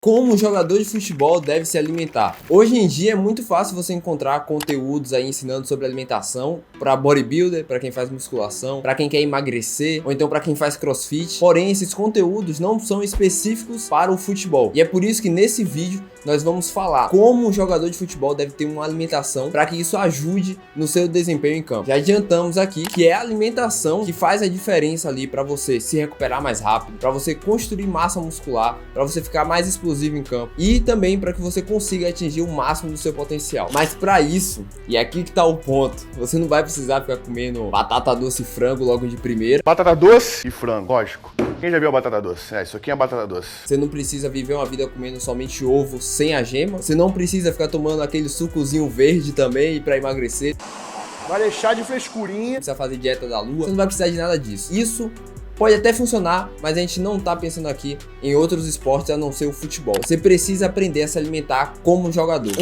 Como um jogador de futebol deve se alimentar? Hoje em dia é muito fácil você encontrar conteúdos aí ensinando sobre alimentação para bodybuilder, para quem faz musculação, para quem quer emagrecer ou então para quem faz crossfit. Porém, esses conteúdos não são específicos para o futebol. E é por isso que nesse vídeo nós vamos falar como um jogador de futebol deve ter uma alimentação para que isso ajude no seu desempenho em campo. Já adiantamos aqui que é a alimentação que faz a diferença ali para você se recuperar mais rápido, para você construir massa muscular, para você ficar mais explosivo em campo e também para que você consiga atingir o máximo do seu potencial. Mas para isso, e é aqui que tá o ponto, você não vai precisar ficar comendo batata doce e frango logo de primeira. Batata doce e frango, lógico. Quem já viu a batata doce? Isso aqui é a batata doce. Você não precisa viver uma vida comendo somente ovo sem a gema. Você não precisa ficar tomando aquele sucozinho verde também para emagrecer. Vai deixar de frescurinha. Precisa fazer dieta da lua. Você não vai precisar de nada disso. Isso pode até funcionar, mas a gente não tá pensando aqui em outros esportes a não ser o futebol. Você precisa aprender a se alimentar como um jogador.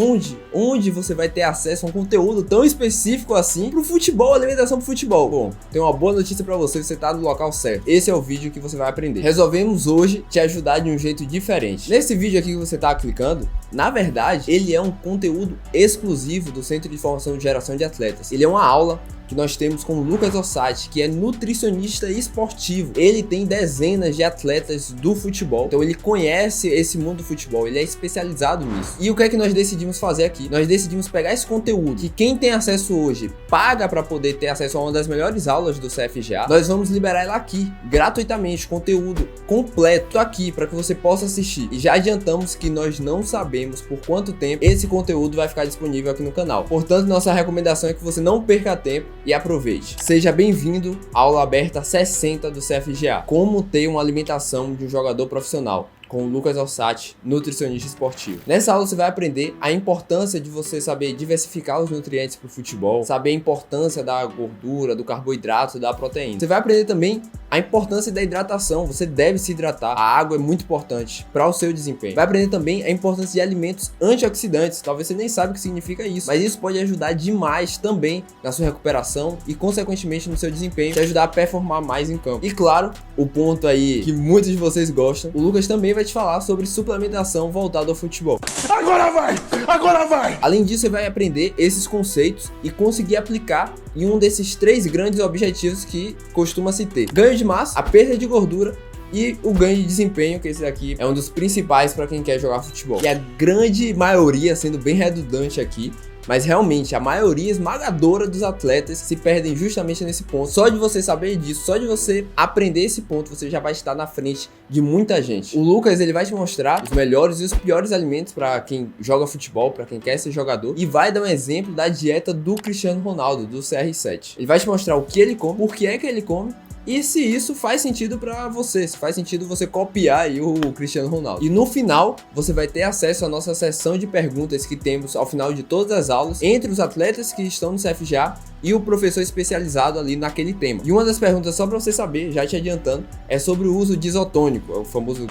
Onde você vai ter acesso a um conteúdo tão específico assim pro futebol, alimentação pro futebol? Bom, tem uma boa notícia pra você, você tá no local certo. Esse é o vídeo que você vai aprender. Resolvemos hoje te ajudar de um jeito diferente. Nesse vídeo aqui que você tá clicando, na verdade, ele é um conteúdo exclusivo do Centro de Formação de Geração de Atletas. Ele é uma aula que nós temos com o Lucas Ossati, que é nutricionista esportivo. Ele tem dezenas de atletas do futebol, então ele conhece esse mundo do futebol, ele é especializado nisso. E o que é que nós decidimos fazer aqui? Nós decidimos pegar esse conteúdo que quem tem acesso hoje paga para poder ter acesso a uma das melhores aulas do CFGA. Nós vamos liberar ela aqui, gratuitamente, conteúdo completo aqui para que você possa assistir. E já adiantamos que nós não sabemos por quanto tempo esse conteúdo vai ficar disponível aqui no canal. Portanto, nossa recomendação é que você não perca tempo e aproveite. Seja bem-vindo à aula aberta 60 do CFGA. Como ter uma alimentação de um jogador profissional, com o Lucas Ossati, nutricionista esportivo. Nessa aula você vai aprender a importância de você saber diversificar os nutrientes para o futebol, saber a importância da gordura, do carboidrato, da proteína. Você vai aprender também a importância da hidratação, você deve se hidratar. A água é muito importante para o seu desempenho. Vai aprender também a importância de alimentos antioxidantes. Talvez você nem saiba o que significa isso, mas isso pode ajudar demais também na sua recuperação e consequentemente no seu desempenho, te ajudar a performar mais em campo. E claro, o ponto aí que muitos de vocês gostam, o Lucas também vai te falar sobre suplementação voltada ao futebol. Agora vai! Agora vai! Além disso, você vai aprender esses conceitos e conseguir aplicar em um desses 3 grandes objetivos que costuma se ter: ganho de massa, a perda de gordura e o ganho de desempenho, que esse aqui é um dos principais para quem quer jogar futebol. E a grande maioria, sendo bem redundante aqui, mas realmente a maioria esmagadora dos atletas se perdem justamente nesse ponto. Só de você saber disso, só de você aprender esse ponto, você já vai estar na frente de muita gente. O Lucas, ele vai te mostrar os melhores e os piores alimentos para quem joga futebol, para quem quer ser jogador, e vai dar um exemplo da dieta do Cristiano Ronaldo, do CR7. Ele vai te mostrar o que ele come, por que é que ele come, e se isso faz sentido pra você, se faz sentido você copiar aí o Cristiano Ronaldo. E no final, você vai ter acesso à nossa sessão de perguntas que temos ao final de todas as aulas, entre os atletas que estão no CFGA e o professor especializado ali naquele tema. E uma das perguntas, só pra você saber, já te adiantando, é sobre o uso de isotônico, é o famoso...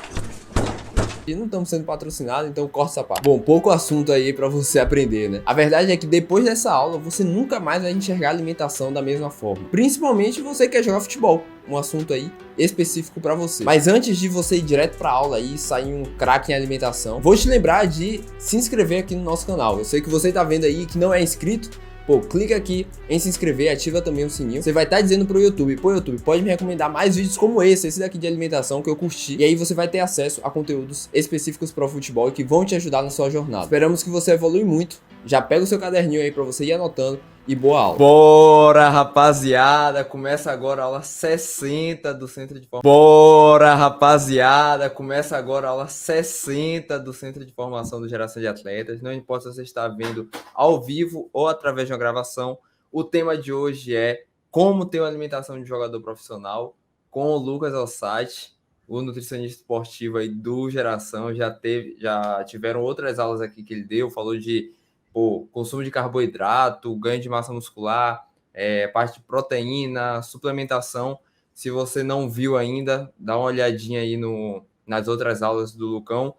E não estamos sendo patrocinados, então corta essa parte. Bom, pouco assunto aí pra você aprender, né? A verdade é que depois dessa aula, você nunca mais vai enxergar a alimentação da mesma forma. Principalmente você que quer jogar futebol. Um assunto aí específico pra você. Mas antes de você ir direto pra aula e sair um craque em alimentação, vou te lembrar de se inscrever aqui no nosso canal. Eu sei que você tá vendo aí que não é inscrito. Pô, clica aqui em se inscrever, ativa também o sininho. Você vai estar dizendo pro YouTube, pô, YouTube, pode me recomendar mais vídeos como esse daqui de alimentação que eu curti. E aí você vai ter acesso a conteúdos específicos para o futebol e que vão te ajudar na sua jornada. Esperamos que você evolui muito. Já pega o seu caderninho aí para você ir anotando. E boa aula. Bora, rapaziada. Começa agora a aula 60 do Centro de Formação. Bora, rapaziada. Começa agora a aula 60 do Centro de Formação do Geração de Atletas. Não importa se você está vendo ao vivo ou através de uma gravação. O tema de hoje é como ter uma alimentação de jogador profissional com o Lucas Ossati, o nutricionista esportivo aí do Geração. Já tiveram outras aulas aqui que ele deu. Falou de consumo de carboidrato, ganho de massa muscular, parte de proteína, suplementação. Se você não viu ainda, dá uma olhadinha aí nas outras aulas do Lucão.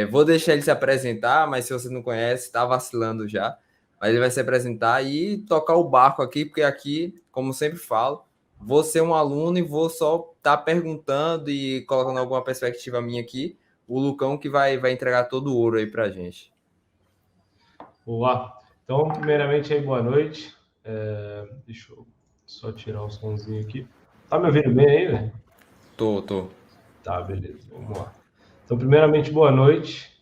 Vou deixar ele se apresentar, mas se você não conhece, tá vacilando já. Mas ele vai se apresentar e tocar o barco aqui, porque aqui, como sempre falo, vou ser um aluno e vou só estar perguntando e colocando alguma perspectiva minha aqui, o Lucão que vai entregar todo o ouro aí pra gente. Boa. Então, primeiramente aí, boa noite. Deixa eu só tirar o somzinho aqui. Tá me ouvindo bem aí, velho? Tô. Tá, beleza, vamos lá. Então, primeiramente, boa noite.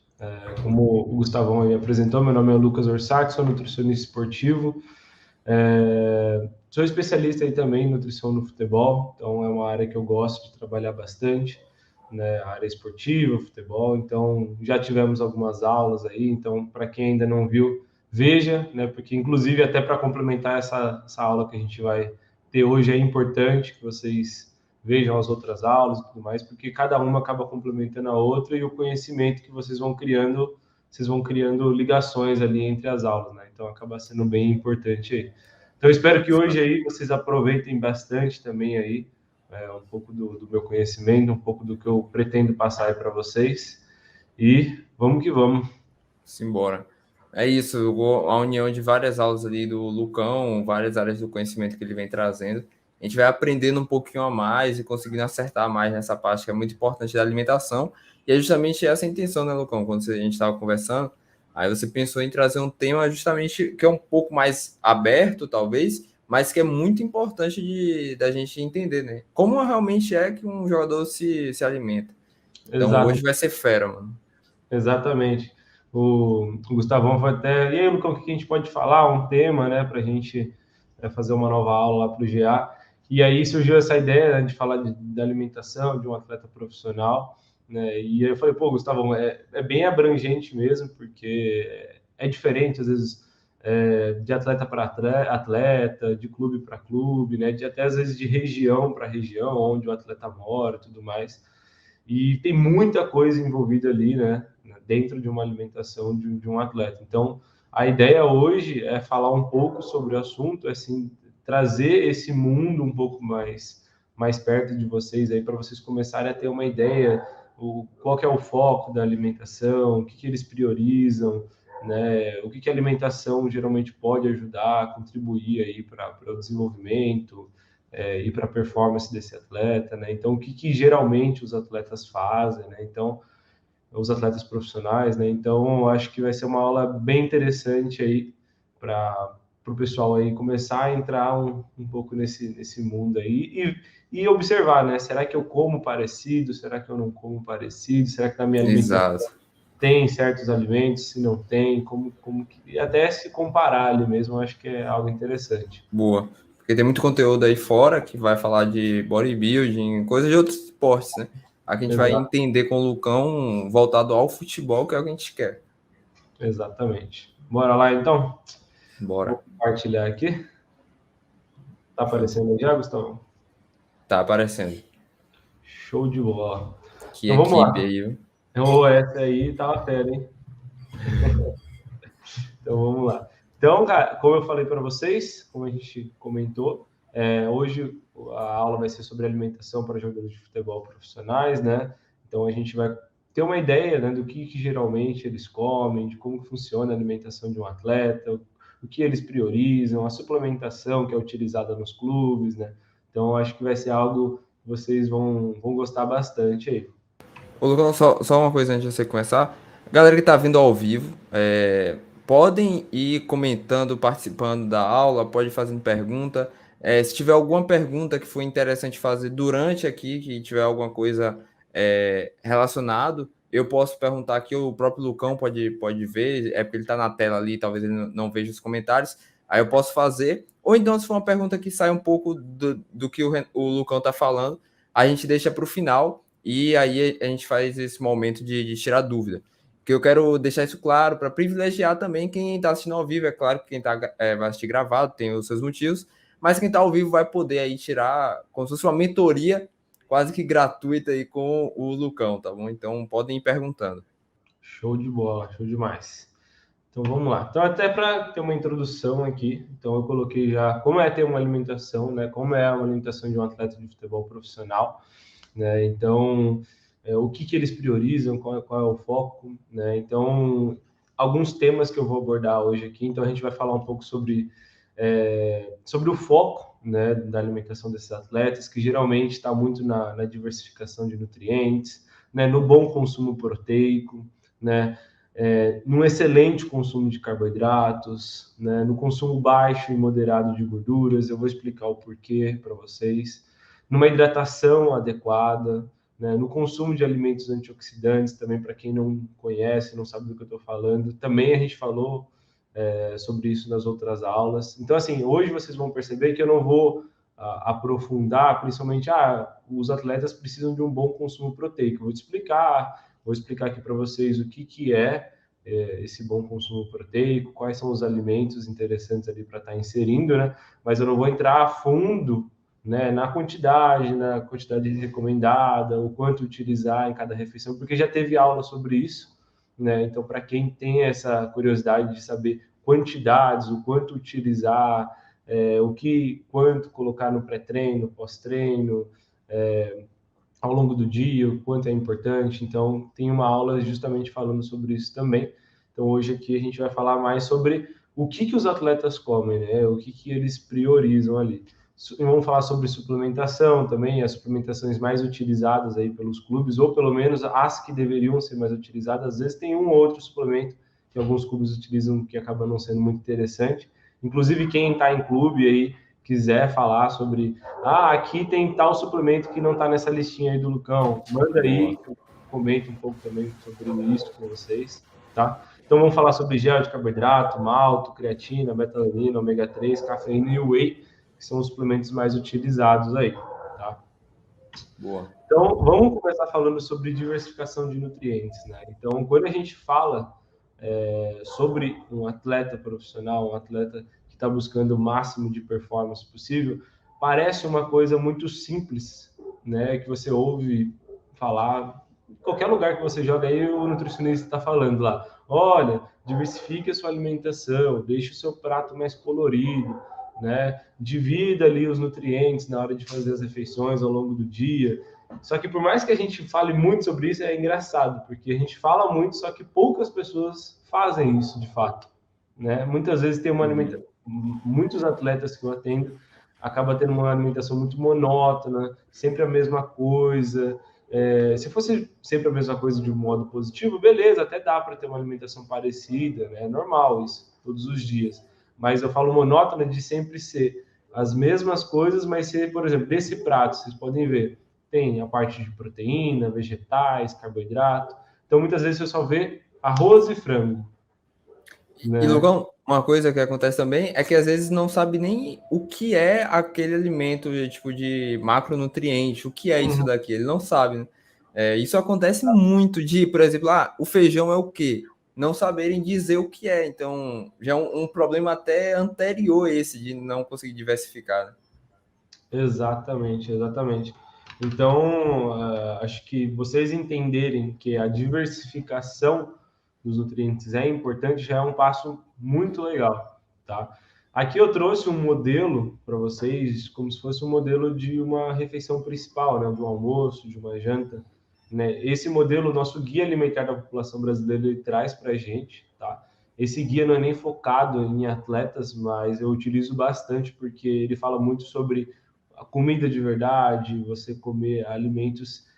Como o Gustavão aí apresentou, meu nome é Lucas Orsac, sou nutricionista esportivo. Sou especialista aí também em nutrição no futebol, então é uma área que eu gosto de trabalhar bastante, né? A área esportiva, futebol. Então, já tivemos algumas aulas aí, então, para quem ainda não viu, veja, né? Porque, inclusive, até para complementar essa aula que a gente vai ter hoje, é importante que vocês vejam as outras aulas e tudo mais, porque cada uma acaba complementando a outra e o conhecimento que vocês vão criando ligações ali entre as aulas, né? Então acaba sendo bem importante aí. Então espero que hoje aí vocês aproveitem bastante também aí um pouco do meu conhecimento, um pouco do que eu pretendo passar aí para vocês e vamos que vamos. Simbora. É isso, a união de várias aulas ali do Lucão, várias áreas do conhecimento que ele vem trazendo. A gente vai aprendendo um pouquinho a mais e conseguindo acertar mais nessa parte que é muito importante da alimentação. E é justamente essa a intenção, né, Lucão? Quando a gente estava conversando, aí você pensou em trazer um tema justamente que é um pouco mais aberto, talvez, mas que é muito importante da gente entender, né? Como realmente é que um jogador se alimenta. Então Exato. hoje vai ser fera, mano. Exatamente. O Gustavão foi até. E aí, Lucão, o que a gente pode falar? Um tema, né, para a gente fazer uma nova aula lá para o GA. E aí surgiu essa ideia, né, de falar da alimentação de um atleta profissional, né? E aí eu falei, pô, Gustavão, é bem abrangente mesmo, porque é diferente, às vezes, de atleta para atleta, de clube para clube, né? De até às vezes de região para região, onde o atleta mora e tudo mais. E tem muita coisa envolvida ali, né? Dentro de uma alimentação de um atleta. Então, a ideia hoje é falar um pouco sobre o assunto, assim, trazer esse mundo um pouco mais perto de vocês aí, para vocês começarem a ter uma ideia, qual que é o foco da alimentação, o que eles priorizam, né? O que a alimentação geralmente pode ajudar, contribuir aí para o desenvolvimento, e para a performance desse atleta, né? Então, o que geralmente os atletas fazem, né? Então, os atletas profissionais, né? Então, acho que vai ser uma aula bem interessante aí para o pessoal aí começar a entrar um pouco nesse mundo aí e observar, né? Será que eu como parecido? Será que eu não como parecido? Será que na minha alimentação Exato. tem certos alimentos? Se não tem, e até se comparar ali mesmo, acho que é algo interessante. Boa. Porque tem muito conteúdo aí fora que vai falar de bodybuilding, coisas de outros esportes, né? Aqui a gente vai Exato. entender com o Lucão voltado ao futebol, que é o que a gente quer. Exatamente. Bora lá, então? Bora. Vou compartilhar aqui. Tá aparecendo aí já, Gustavo? Tá aparecendo. Show de bola. Que Então vamos equipe lá. aí, viu? Essa aí tá fera, hein? Então vamos lá. Então, cara, como eu falei para vocês, como a gente comentou, hoje a aula vai ser sobre alimentação para jogadores de futebol profissionais, né? Então a gente vai ter uma ideia, né, do que geralmente eles comem, de como funciona a alimentação de um atleta, o que eles priorizam, a suplementação que é utilizada nos clubes, né? Então acho que vai ser algo que vocês vão gostar bastante aí. Ô, Lucão, só uma coisa antes de você começar. Galera que tá vindo ao vivo, podem ir comentando, participando da aula, pode ir fazendo pergunta. Se tiver alguma pergunta que foi interessante fazer durante aqui, que tiver alguma coisa relacionado, eu posso perguntar aqui, o próprio Lucão pode ver, é porque ele tá na tela ali, talvez ele não veja os comentários, aí eu posso fazer. Ou então, se for uma pergunta que sai um pouco do que o Lucão tá falando, a gente deixa para o final e aí a gente faz esse momento de tirar dúvida. Porque eu quero deixar isso claro para privilegiar também quem está assistindo ao vivo. É claro que quem vai assistir gravado tem os seus motivos, mas quem está ao vivo vai poder aí tirar como se fosse uma mentoria quase que gratuita aí com o Lucão, tá bom? Então podem ir perguntando. Show de bola, show demais. Então vamos lá. Então, até para ter uma introdução aqui, então eu coloquei já como é ter uma alimentação, né? Como é uma alimentação de um atleta de futebol profissional, né? Então, o que eles priorizam, qual é o foco, né? Então, alguns temas que eu vou abordar hoje aqui. Então, a gente vai falar um pouco sobre o foco, né, da alimentação desses atletas, que geralmente está muito na diversificação de nutrientes, né, no bom consumo proteico, né, num excelente consumo de carboidratos, né, no consumo baixo e moderado de gorduras, eu vou explicar o porquê para vocês, numa hidratação adequada, né, no consumo de alimentos antioxidantes, também para quem não conhece, não sabe do que eu estou falando, também a gente falou sobre isso nas outras aulas. Então, assim, hoje vocês vão perceber que eu não vou aprofundar, principalmente, os atletas precisam de um bom consumo proteico. Vou explicar aqui para vocês o que é esse bom consumo proteico, quais são os alimentos interessantes ali para estar inserindo, né? Mas eu não vou entrar a fundo, né, na quantidade recomendada, o quanto utilizar em cada refeição, porque já teve aula sobre isso, né? Então, para quem tem essa curiosidade de saber quantidades, o quanto utilizar, quanto colocar no pré-treino, pós-treino, ao longo do dia, o quanto é importante. Então, tem uma aula justamente falando sobre isso também. Então, hoje aqui a gente vai falar mais sobre o que os atletas comem, né? O que eles priorizam ali. Vamos falar sobre suplementação também, as suplementações mais utilizadas aí pelos clubes, ou pelo menos as que deveriam ser mais utilizadas. Às vezes tem um ou outro suplemento que alguns clubes utilizam que acaba não sendo muito interessante. Inclusive, quem está em clube aí, quiser falar sobre, aqui tem tal suplemento que não está nessa listinha aí do Lucão, manda aí, que eu comento um pouco também sobre isso com vocês, tá? Então vamos falar sobre gel de carboidrato, malto, creatina, betalanina, ômega 3, cafeína e whey, que são os suplementos mais utilizados aí, tá? Boa. Então vamos começar falando sobre diversificação de nutrientes, né? Então quando a gente fala sobre um atleta profissional, um atleta que está buscando o máximo de performance possível, parece uma coisa muito simples, né? Que você ouve falar, em qualquer lugar que você joga aí, o nutricionista está falando lá, olha, diversifique a sua alimentação, deixe o seu prato mais colorido, né? Divida ali os nutrientes na hora de fazer as refeições ao longo do dia. Só que por mais que a gente fale muito sobre isso, é engraçado, porque a gente fala muito, só que poucas pessoas fazem isso de fato, né? Muitas vezes tem uma alimentação, muitos atletas que eu atendo acaba tendo uma alimentação muito monótona, sempre a mesma coisa. Se fosse sempre a mesma coisa de um modo positivo, beleza, até dá para ter uma alimentação parecida, né? É normal isso, todos os dias. Mas eu falo monótona de sempre ser as mesmas coisas, mas ser, por exemplo, desse prato, vocês podem ver, tem a parte de proteína, vegetais, carboidrato. Então, muitas vezes você só vê arroz e frango, né? E, Lucão, uma coisa que acontece também é que às vezes não sabe nem o que é aquele alimento, tipo de macronutriente, o que é isso daqui, ele não sabe, né? Isso acontece muito de, por exemplo, o feijão é o quê? Não saberem dizer o que é. Então, já é um problema até anterior esse de não conseguir diversificar, né? Exatamente, exatamente. Então, acho que vocês entenderem que a diversificação dos nutrientes é importante já é um passo muito legal, tá? Aqui eu trouxe um modelo para vocês, como se fosse um modelo de uma refeição principal, né? De um almoço, de uma janta, né? Esse modelo, o nosso guia alimentar da população brasileira, ele traz para a gente, tá? Esse guia não é nem focado em atletas, mas eu utilizo bastante porque ele fala muito sobre a comida de verdade, você comer alimentos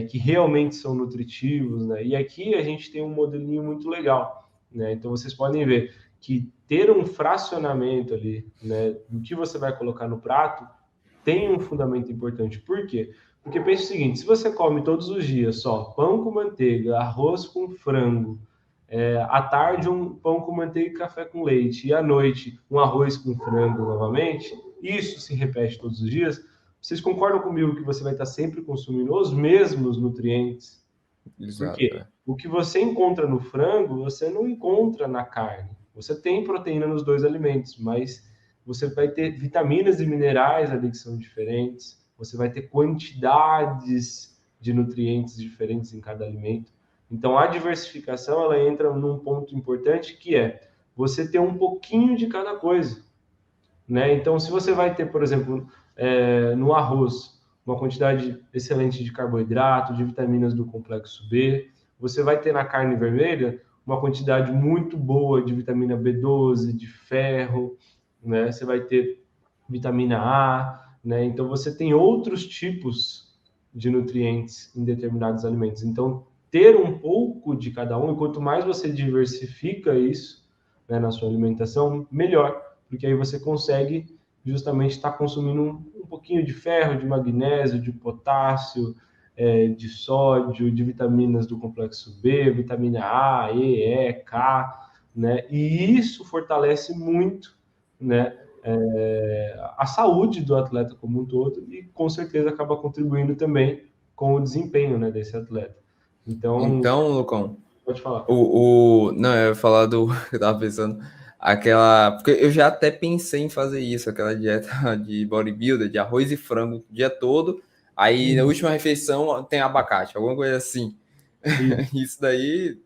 que realmente são nutritivos, né? E aqui a gente tem um modelinho muito legal, né? Então vocês podem ver que ter um fracionamento ali, né, do que você vai colocar no prato, tem um fundamento importante. Por quê? Porque pensa o seguinte, se você come todos os dias só pão com manteiga, arroz com frango, à tarde um pão com manteiga e café com leite, e à noite um arroz com frango novamente, isso se repete todos os dias, vocês concordam comigo que você vai estar sempre consumindo os mesmos nutrientes? Por Exato. quê? O que você encontra no frango, você não encontra na carne. Você tem proteína nos dois alimentos, mas você vai ter vitaminas e minerais ali que são diferentes, você vai ter quantidades de nutrientes diferentes em cada alimento. Então, a diversificação, ela entra num ponto importante que é você ter um pouquinho de cada coisa, né? Então, se você vai ter, por exemplo, no arroz, uma quantidade excelente de carboidrato, de vitaminas do complexo B, você vai ter na carne vermelha uma quantidade muito boa de vitamina B12, de ferro, né? Você vai ter vitamina A, né? Então, você tem outros tipos de nutrientes em determinados alimentos. Então, ter um pouco de cada um, e quanto mais você diversifica isso, né, na sua alimentação, melhor, porque aí você consegue justamente estar consumindo um pouquinho de ferro, de magnésio, de potássio, de sódio, de vitaminas do complexo B, vitamina A, E, E, K, né? E isso fortalece muito, né, a saúde do atleta como um todo e com certeza acaba contribuindo também com o desempenho, né, desse atleta. Então, Lucão, pode falar. não, eu ia falar do eu tava pensando, aquela, porque eu já até pensei em fazer isso, aquela dieta de bodybuilder, de arroz e frango o dia todo, aí na última refeição tem abacate, alguma coisa assim. Isso. Isso daí,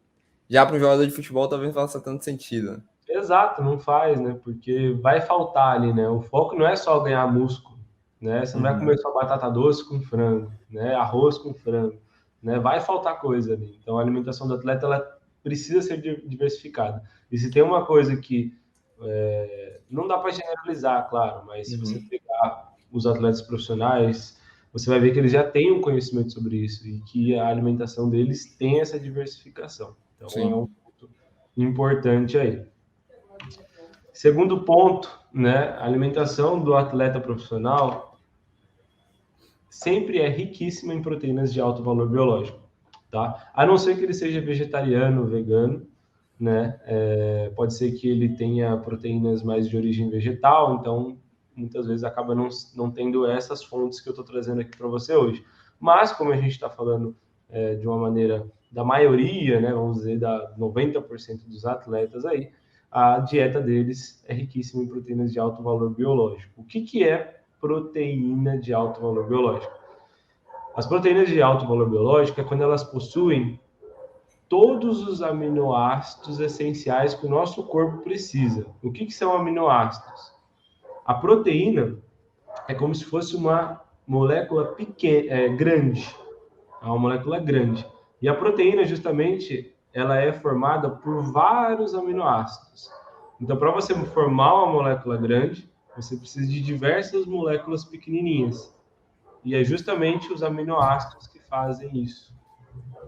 já para um jogador de futebol, talvez não faça tanto sentido, né? Exato, não faz, né? Porque vai faltar ali, né? O foco não é só ganhar músculo, né? Você não vai comer só batata doce com frango, né? Arroz com frango, né? Vai faltar coisa ali. Então, a alimentação do atleta, ela precisa ser diversificada. E se tem uma coisa que não dá para generalizar, claro, mas se você pegar os atletas profissionais, você vai ver que eles já têm um conhecimento sobre isso e que a alimentação deles tem essa diversificação. Então, é um Sim. ponto importante aí. Segundo ponto, né, a alimentação do atleta profissional sempre é riquíssima em proteínas de alto valor biológico, tá? A não ser que ele seja vegetariano, vegano, né? Pode ser que ele tenha proteínas mais de origem vegetal, então muitas vezes acaba não tendo essas fontes que eu estou trazendo aqui para você hoje. Mas como a gente está falando de uma maneira da maioria, né, vamos dizer, da 90% dos atletas aí, a dieta deles é riquíssima em proteínas de alto valor biológico. O que é proteína de alto valor biológico? As proteínas de alto valor biológico é quando elas possuem todos os aminoácidos essenciais que o nosso corpo precisa. O que são aminoácidos? A proteína é como se fosse uma molécula pequena, grande. É uma molécula grande. E a proteína, justamente, ela é formada por vários aminoácidos. Então, para você formar uma molécula grande, você precisa de diversas moléculas pequenininhas. E é justamente os aminoácidos que fazem isso,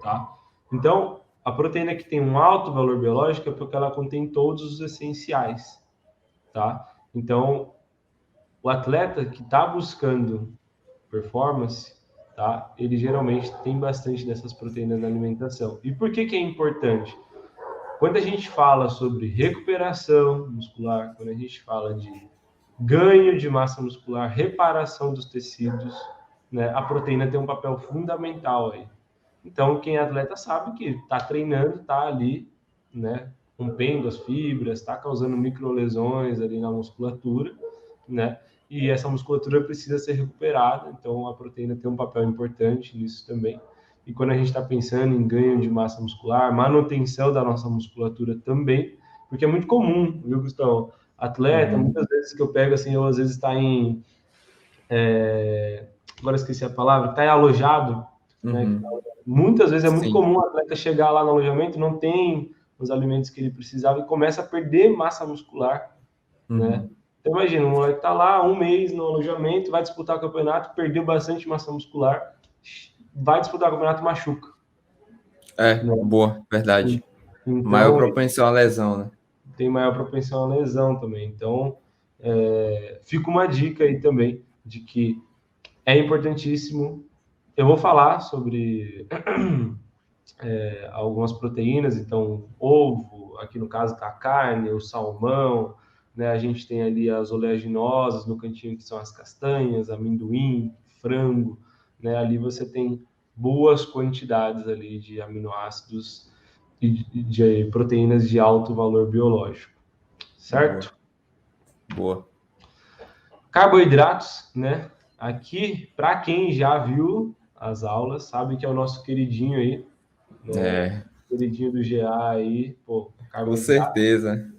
tá? Então, a proteína que tem um alto valor biológico é porque ela contém todos os essenciais, tá? Então, o atleta que está buscando performance, tá? Ele geralmente tem bastante dessas proteínas na alimentação. E por que é importante? Quando a gente fala sobre recuperação muscular, quando a gente fala de ganho de massa muscular, reparação dos tecidos, né, a proteína tem um papel fundamental aí. Então, quem é atleta sabe que está treinando, está ali, né, rompendo as fibras, está causando microlesões ali na musculatura, né? E essa musculatura precisa ser recuperada, então a proteína tem um papel importante nisso também. E quando a gente está pensando em ganho de massa muscular, manutenção da nossa musculatura também, porque é muito comum, viu, Gustavo? Atleta, muitas vezes que eu pego assim, eu às vezes está em. Agora esqueci a palavra, está alojado, né? Muitas vezes é muito Sim. comum o atleta chegar lá no alojamento, não tem os alimentos que ele precisava e começa a perder massa muscular, né? Então imagina, o moleque tá lá um mês no alojamento, vai disputar o campeonato, perdeu bastante massa muscular, vai disputar o campeonato, machuca. Né? Boa, verdade. Maior Então, propensão à lesão, né? tem maior propensão à lesão também. Então, fica uma dica aí também de que é importantíssimo. Eu vou falar sobre algumas proteínas, então ovo, aqui no caso tá a carne, o salmão, né? A gente tem ali as oleaginosas no cantinho que são as castanhas, amendoim, frango, né? Ali você tem boas quantidades ali de aminoácidos e de proteínas de alto valor biológico, certo? Boa. Carboidratos, né? Aqui, para quem já viu as aulas, sabe que é o nosso queridinho aí, né? Queridinho do GA aí, pô, Com carboidrato, certeza.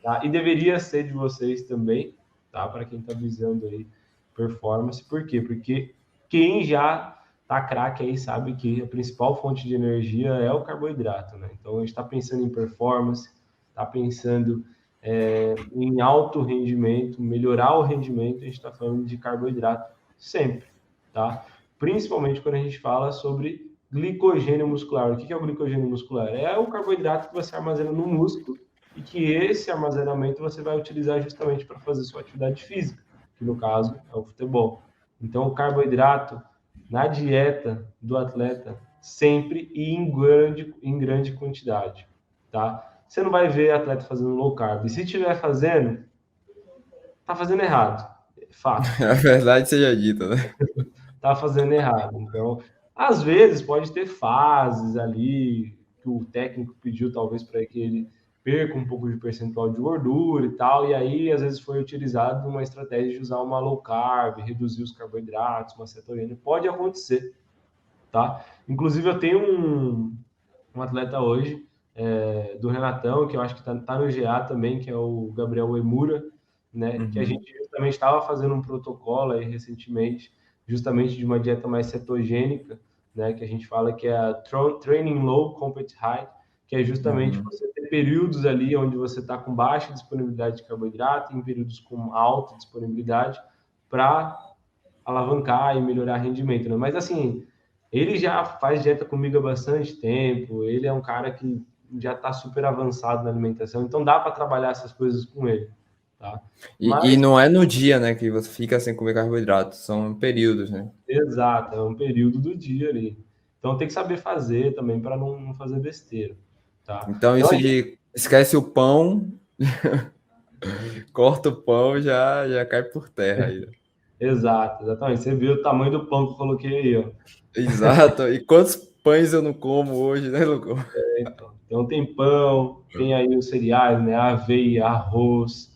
tá? E deveria ser de vocês também, tá? Para quem tá visando aí performance. Por quê? Porque quem já tá craque aí sabe que a principal fonte de energia é o carboidrato, né? Então a gente está pensando em performance, está pensando em alto rendimento, melhorar o rendimento, a gente está falando de carboidrato sempre, tá? principalmente quando a gente fala sobre glicogênio muscular. O que é o glicogênio muscular? É o carboidrato que você armazena no músculo e que esse armazenamento você vai utilizar justamente para fazer sua atividade física, que no caso é o futebol. Então, o carboidrato na dieta do atleta sempre e em grande quantidade, tá? Você não vai ver atleta fazendo low carb. E se estiver fazendo, tá fazendo errado. Fato. A verdade seja dita, né? Tá fazendo errado. Então, às vezes pode ter fases ali que o técnico pediu talvez para que ele perca um pouco de percentual de gordura e tal, e aí às vezes foi utilizado uma estratégia de usar uma low carb, reduzir os carboidratos, uma cetogênica. Pode acontecer, tá? Inclusive eu tenho um atleta hoje do Renatão, que eu acho que tá no GA também, que é o Gabriel Emura, né? Que a gente justamente estava fazendo um protocolo aí recentemente, justamente de uma dieta mais cetogênica, né? Que a gente fala que é a Training Low, Compete High, que é justamente você ter períodos ali onde você está com baixa disponibilidade de carboidrato, em períodos com alta disponibilidade, para alavancar e melhorar rendimento, né? Mas assim, ele já faz dieta comigo há bastante tempo, ele é um cara que já está super avançado na alimentação, então dá para trabalhar essas coisas com ele, tá? E Mas, não é no dia, né, que você fica sem comer carboidrato, são períodos, né? exato, é um período do dia ali. Então tem que saber fazer também para não fazer besteira, tá? Então Então, isso de esquece o pão, corta o pão, já cai por terra aí. exato, exatamente. Você viu o tamanho do pão que eu coloquei aí, ó. Exato. E quantos pães eu não como hoje, né, Lucão? Então tem pão, tem aí os cereais, né? Aveia, arroz,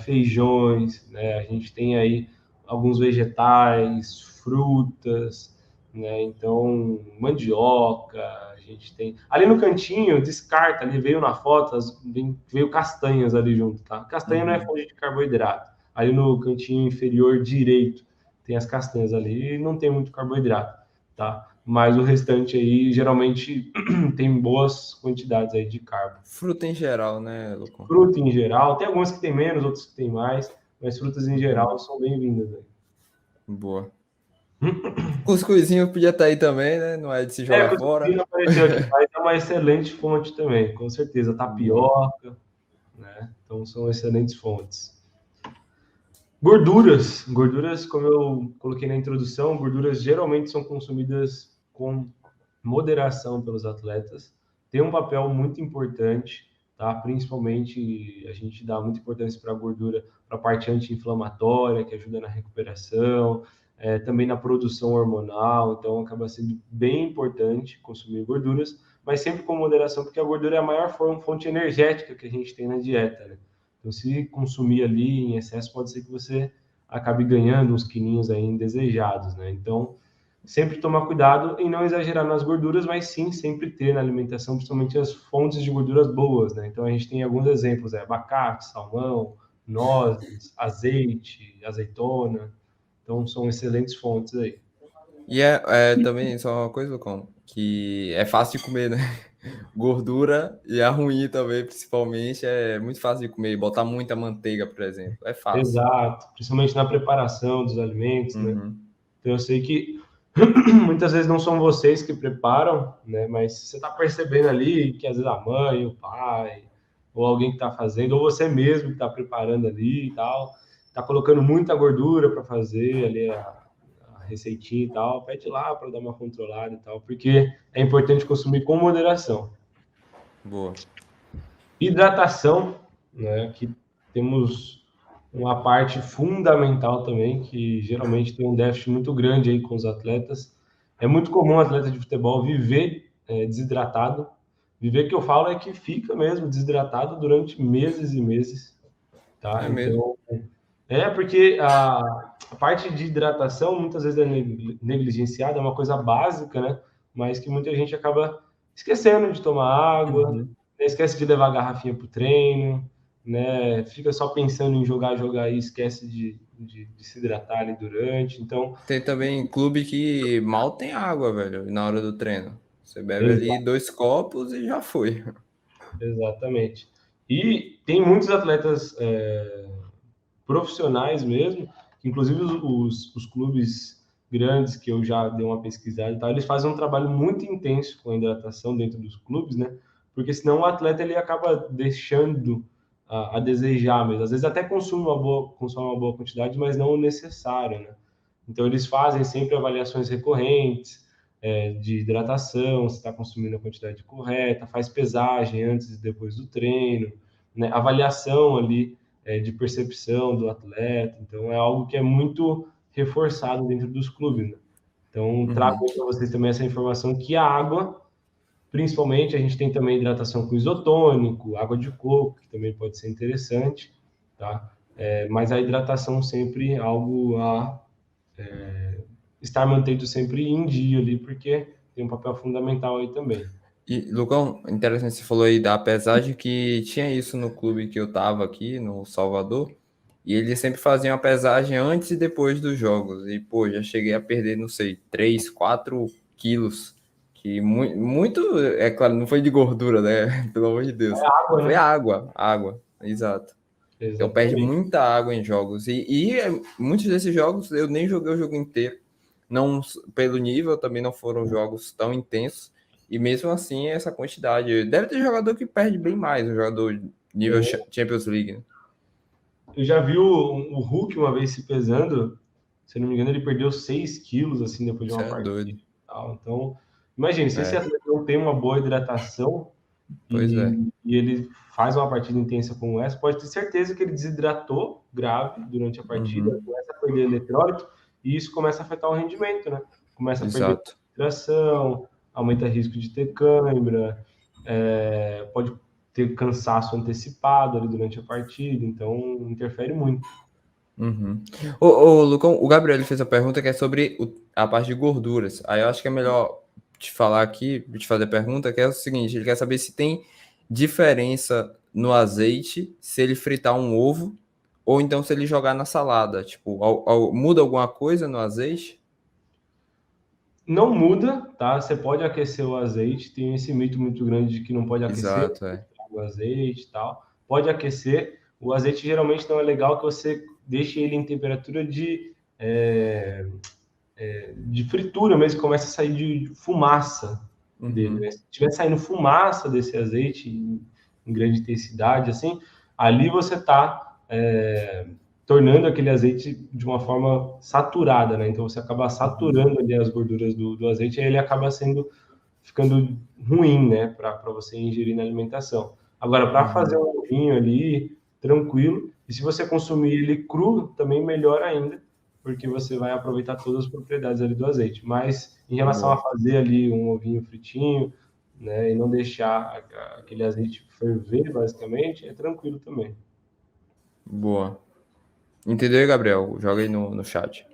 feijões, né? A gente tem aí alguns vegetais, frutas, né? Então, mandioca, a gente tem. Ali no cantinho, descarta, ali veio na foto, veio castanhas ali junto, tá? Castanha não é fonte de carboidrato. Ali no cantinho inferior direito tem as castanhas ali e não tem muito carboidrato, tá? Mas o restante aí geralmente tem boas quantidades aí de carbo. Fruta em geral, né, Lucão? Fruta em geral, tem algumas que tem menos, outras que tem mais, mas frutas em geral são bem-vindas aí. Boa. Cuscuzinho podia estar aí também, né? Não é de se jogar fora. Cuscuz apareceu aqui, mas é uma excelente fonte também, com certeza. Tapioca, né? Então são excelentes fontes. Gorduras, como eu coloquei na introdução, gorduras geralmente são consumidas com moderação pelos atletas. Tem um papel muito importante, tá? Principalmente a gente dá muita importância para a gordura, para a parte anti-inflamatória, que ajuda na recuperação, também na produção hormonal, então acaba sendo bem importante consumir gorduras, mas sempre com moderação, porque a gordura é a maior fonte energética que a gente tem na dieta, né? Então, se consumir ali em excesso, pode ser que você acabe ganhando uns quilinhos aí indesejados, né? Então, sempre tomar cuidado em não exagerar nas gorduras, mas sim sempre ter na alimentação, principalmente as fontes de gorduras boas, né? Então, a gente tem alguns exemplos, abacate, salmão, nozes, azeite, azeitona. Então, são excelentes fontes aí. E é também só uma coisa, Lucão, que é fácil de comer, né? Gordura e a ruim também, principalmente, é muito fácil de comer. E botar muita manteiga, por exemplo, é fácil. Exato, principalmente na preparação dos alimentos, né? Uhum. Então, eu sei que muitas vezes não são vocês que preparam, né? Mas você está percebendo ali que às vezes a mãe, o pai, ou alguém que está fazendo, ou você mesmo que está preparando ali e tal, está colocando muita gordura para fazer ali a receitinha e tal, pede lá para dar uma controlada e tal, porque é importante consumir com moderação. Boa. Hidratação, né? Que temos uma parte fundamental também, que geralmente tem um déficit muito grande aí com os atletas. É muito comum o atleta de futebol viver desidratado. Viver que eu falo é que fica mesmo desidratado durante meses e meses, tá? É mesmo. Então, porque a parte de hidratação muitas vezes é negligenciada, é uma coisa básica, né? Mas que muita gente acaba esquecendo de tomar água, né? Esquece de levar a garrafinha para o treino, né? Fica só pensando em jogar e esquece de se hidratar ali durante. Então, Tem também clube que mal tem água, velho, na hora do treino. Você bebe ali exa- 2 copos e já foi. exatamente. E tem muitos atletas profissionais mesmo, que inclusive os clubes grandes que eu já dei uma pesquisada e tal, eles fazem um trabalho muito intenso com a hidratação dentro dos clubes, né? Porque senão o atleta ele acaba deixando a desejar mesmo. Às vezes até consome uma boa quantidade, mas não o necessário, né? Então eles fazem sempre avaliações recorrentes de hidratação, se está consumindo a quantidade correta, faz pesagem antes e depois do treino, né? Avaliação ali de percepção do atleta. Então é algo que é muito reforçado dentro dos clubes, né? Então trago Uhum. para vocês também essa informação que a água, principalmente, a gente tem também hidratação com isotônico, água de coco, que também pode ser interessante, tá? Mas a hidratação sempre é algo a estar mantendo sempre em dia ali, porque tem um papel fundamental aí também. E, Lucão, interessante, você falou aí da pesagem, que tinha isso no clube que eu tava aqui, no Salvador, e eles sempre faziam a pesagem antes e depois dos jogos, e, pô, já cheguei a perder, não sei, 3, 4 quilos, que muito, é claro, não foi de gordura, né, pelo amor de Deus, Água, foi né? água, exato. Então perde Exatamente. muita água em jogos, muitos desses jogos eu nem joguei o jogo inteiro, não pelo nível, também não foram jogos tão intensos, e mesmo assim, essa quantidade. Deve ter jogador que perde bem mais, um jogador nível Champions League, né? Eu já vi o Hulk uma vez se pesando, se eu não me engano, ele perdeu 6 quilos, assim, depois de Isso uma é partida doido. e tal. Então, imagine, se esse É, atleta não tem uma boa hidratação pois é. e ele faz uma partida intensa como essa, pode ter certeza que ele desidratou grave durante a partida, Uhum, começa a perder eletrólito, e isso começa a afetar o rendimento, né? Começa a perder exato. concentração, aumenta o risco de ter cãibra, pode ter cansaço antecipado ali durante a partida, então interfere muito. Uhum. Ô, Lucão, o Gabriel ele fez a pergunta que é sobre a parte de gorduras. Aí eu acho que é melhor te falar aqui, te fazer a pergunta, que é o seguinte: ele quer saber se tem diferença no azeite se ele fritar um ovo ou então se ele jogar na salada. Tipo, muda alguma coisa no azeite? Não muda, tá? Você pode aquecer o azeite, tem esse mito muito grande de que não pode aquecer Exato, é. o azeite e tal. Pode aquecer. O azeite geralmente não é legal que você deixe ele em temperatura de fritura mesmo, que começa a sair de fumaça dele, né? Uhum. Se estiver saindo fumaça desse azeite em grande intensidade, assim, ali você está tornando aquele azeite de uma forma saturada, né? Então você acaba Uhum. saturando ali as gorduras do azeite e ele acaba ficando ruim, né? Para você ingerir na alimentação. Agora, para fazer Uhum. um vinho ali, tranquilo, e se você consumir ele cru, também melhor ainda, porque você vai aproveitar todas as propriedades ali do azeite. Mas em relação a Boa. fazer ali um ovinho fritinho, né, e não deixar aquele azeite ferver, basicamente, é tranquilo também. Boa. Entendeu, Gabriel? Joga aí no chat.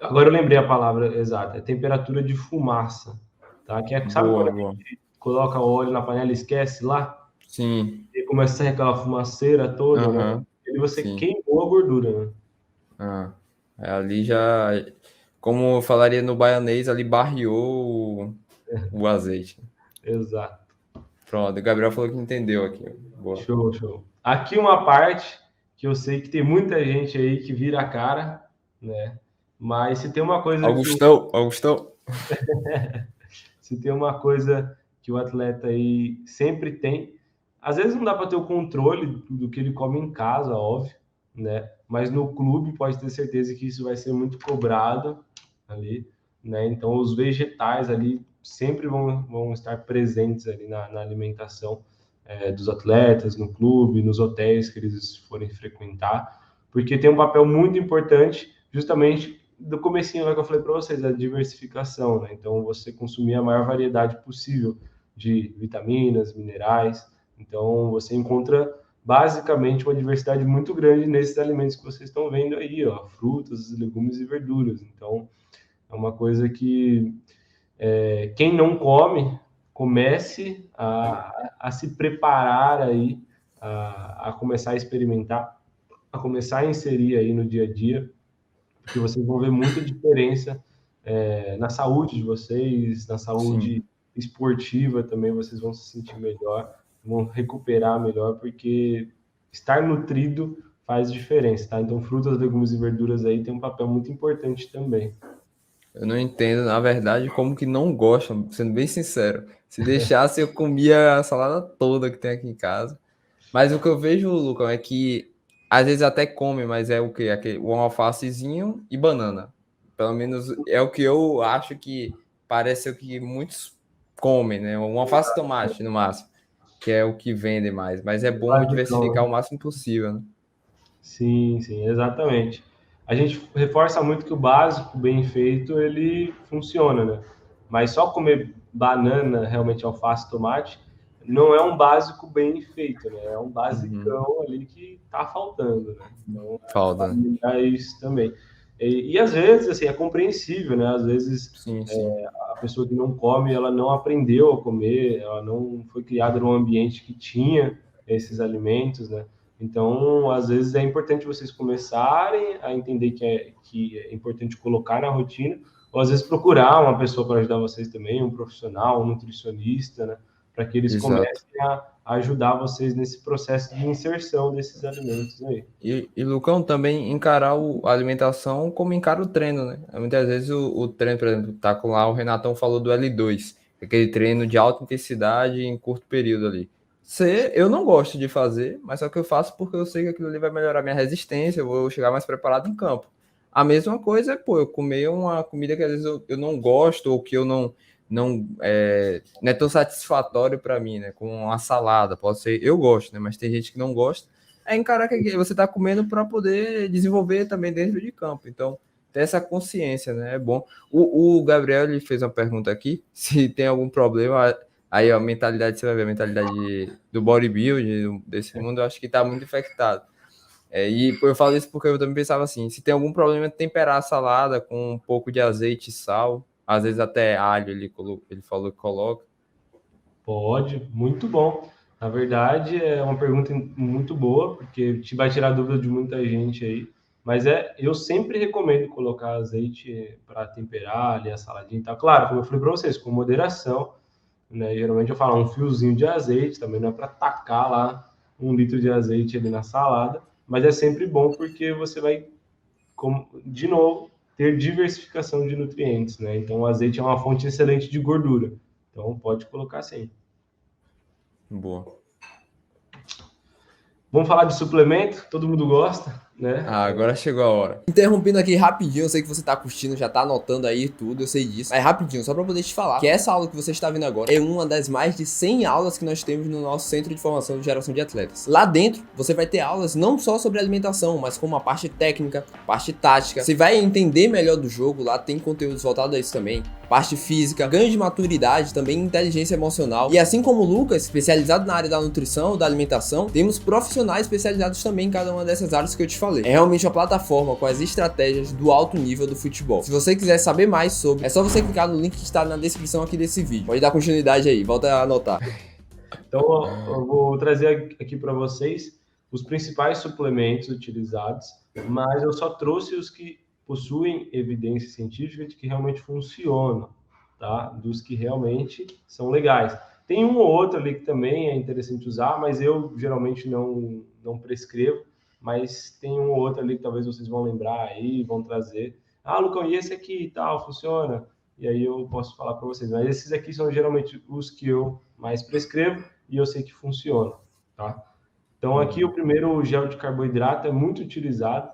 Agora eu lembrei a palavra exata, é temperatura de fumaça, tá? Que sabe quando Boa, a boa. gente coloca o óleo na panela e esquece lá? Sim. E começa a sair aquela fumaceira toda, né? Aham. E você Sim. queimou a gordura, né? Ah. Ali já, como eu falaria no baianês, ali barreou o azeite. Exato. Pronto, o Gabriel falou que entendeu aqui. Boa. Show, show. Aqui uma parte que eu sei que tem muita gente aí que vira a cara, né? Mas Augustão. se tem uma coisa que o atleta aí sempre tem, às vezes não dá para ter o controle do que ele come em casa, óbvio, né? Mas no clube pode ter certeza que isso vai ser muito cobrado ali, né? Então os vegetais ali sempre vão estar presentes ali na alimentação dos atletas, no clube, nos hotéis que eles forem frequentar, porque tem um papel muito importante justamente do comecinho lá que eu falei para vocês, a diversificação, né? Então, você consumir a maior variedade possível de vitaminas, minerais. Então, você encontra basicamente uma diversidade muito grande nesses alimentos que vocês estão vendo aí, ó, frutas, legumes e verduras. Então, é uma coisa que quem não come, comece a se preparar aí, a começar a experimentar, a começar a inserir aí no dia a dia, porque vocês vão ver muita diferença na saúde de vocês, na Sim. saúde esportiva também, vocês vão se sentir melhor, vão recuperar melhor, porque estar nutrido faz diferença, tá? Então, frutas, legumes e verduras aí tem um papel muito importante também. Eu não entendo, na verdade, como que não gostam, sendo bem sincero. Se deixasse, eu comia a salada toda que tem aqui em casa. Mas o que eu vejo, Lucão, é que às vezes até come, mas é o quê? Um alfacezinho e banana. Pelo menos é o que eu acho que parece o que muitos comem, né? Um alface e tomate, no máximo, que é o que vende mais. Mas é bom Basicão, diversificar né? o máximo possível, né? Sim, sim, exatamente. A gente reforça muito que o básico bem feito ele funciona, né? Mas só comer banana, realmente alface, tomate, não é um básico bem feito, né? É um Uhum. basicão ali que tá faltando, né? Então, Falta, vale né? lembrar isso também. E às vezes, assim, é compreensível, né? Às vezes Sim, sim. a pessoa que não come, ela não aprendeu a comer, ela não foi criada num ambiente que tinha esses alimentos, né? Então, às vezes é importante vocês começarem a entender que é importante colocar na rotina, ou às vezes procurar uma pessoa para ajudar vocês também, um profissional, um nutricionista, né? Para que eles Exato. comecem a ajudar vocês nesse processo de inserção desses alimentos aí. E Lucão, também encarar a alimentação como encara o treino, né? Muitas vezes o treino, por exemplo, tá com lá, o Renatão falou do L2, aquele treino de alta intensidade em curto período ali. Eu não gosto de fazer, mas só que eu faço porque eu sei que aquilo ali vai melhorar minha resistência, eu vou chegar mais preparado em campo. A mesma coisa é, pô, eu comer uma comida que às vezes eu não gosto ou que eu não é tão satisfatório para mim, né? Com uma salada, pode ser, eu gosto, né? Mas tem gente que não gosta é encarar que você está comendo para poder desenvolver também dentro de campo. Então, ter essa consciência, né? É bom. O Gabriel ele fez uma pergunta aqui: se tem algum problema. Aí a mentalidade, você vai ver, a mentalidade do bodybuilding, desse mundo, eu acho que está muito infectado. E eu falo isso porque eu também pensava assim: se tem algum problema de temperar a salada com um pouco de azeite e sal, às vezes até alho ele falou que coloca. Pode, muito bom. Na verdade, é uma pergunta muito boa, porque te vai tirar dúvida de muita gente aí. Mas eu sempre recomendo colocar azeite para temperar ali a saladinha e tal. Claro, como eu falei para vocês, com moderação, né? Geralmente eu falo um fiozinho de azeite, também não é para tacar lá 1 litro de azeite ali na salada, mas é sempre bom porque você vai, de novo, ter diversificação de nutrientes, né? Então o azeite é uma fonte excelente de gordura. Então pode colocar sim. Boa. Vamos falar de suplemento, todo mundo gosta, né? Ah, agora chegou a hora. Interrompendo aqui rapidinho, eu sei que você tá curtindo, já tá anotando aí tudo, eu sei disso. Mas rapidinho, só pra poder te falar que essa aula que você está vendo agora é uma das mais de 100 aulas que nós temos no nosso Centro de Formação de Geração de Atletas. Lá dentro, você vai ter aulas não só sobre alimentação, mas como a parte técnica, parte tática. Você vai entender melhor do jogo, lá tem conteúdos voltados a isso também. Parte física, ganho de maturidade, também inteligência emocional. E assim como o Lucas, especializado na área da nutrição, da alimentação, temos profissionais especializados também em cada uma dessas áreas que eu te falei. É realmente uma plataforma com as estratégias do alto nível do futebol. Se você quiser saber mais sobre, é só você clicar no link que está na descrição aqui desse vídeo. Pode dar continuidade aí, volta a anotar. Então, eu vou trazer aqui para vocês os principais suplementos utilizados, mas eu só trouxe os que possuem evidência científica de que realmente funcionam, tá? Dos que realmente são legais. Tem um ou outro ali que também é interessante usar, mas eu geralmente não prescrevo, mas tem um ou outro ali que talvez vocês vão lembrar aí, vão trazer. Ah, Lucão, e esse aqui e tal, funciona? E aí eu posso falar para vocês. Mas esses aqui são geralmente os que eu mais prescrevo e eu sei que funciona, tá? Então aqui o primeiro, o gel de carboidrato, é muito utilizado,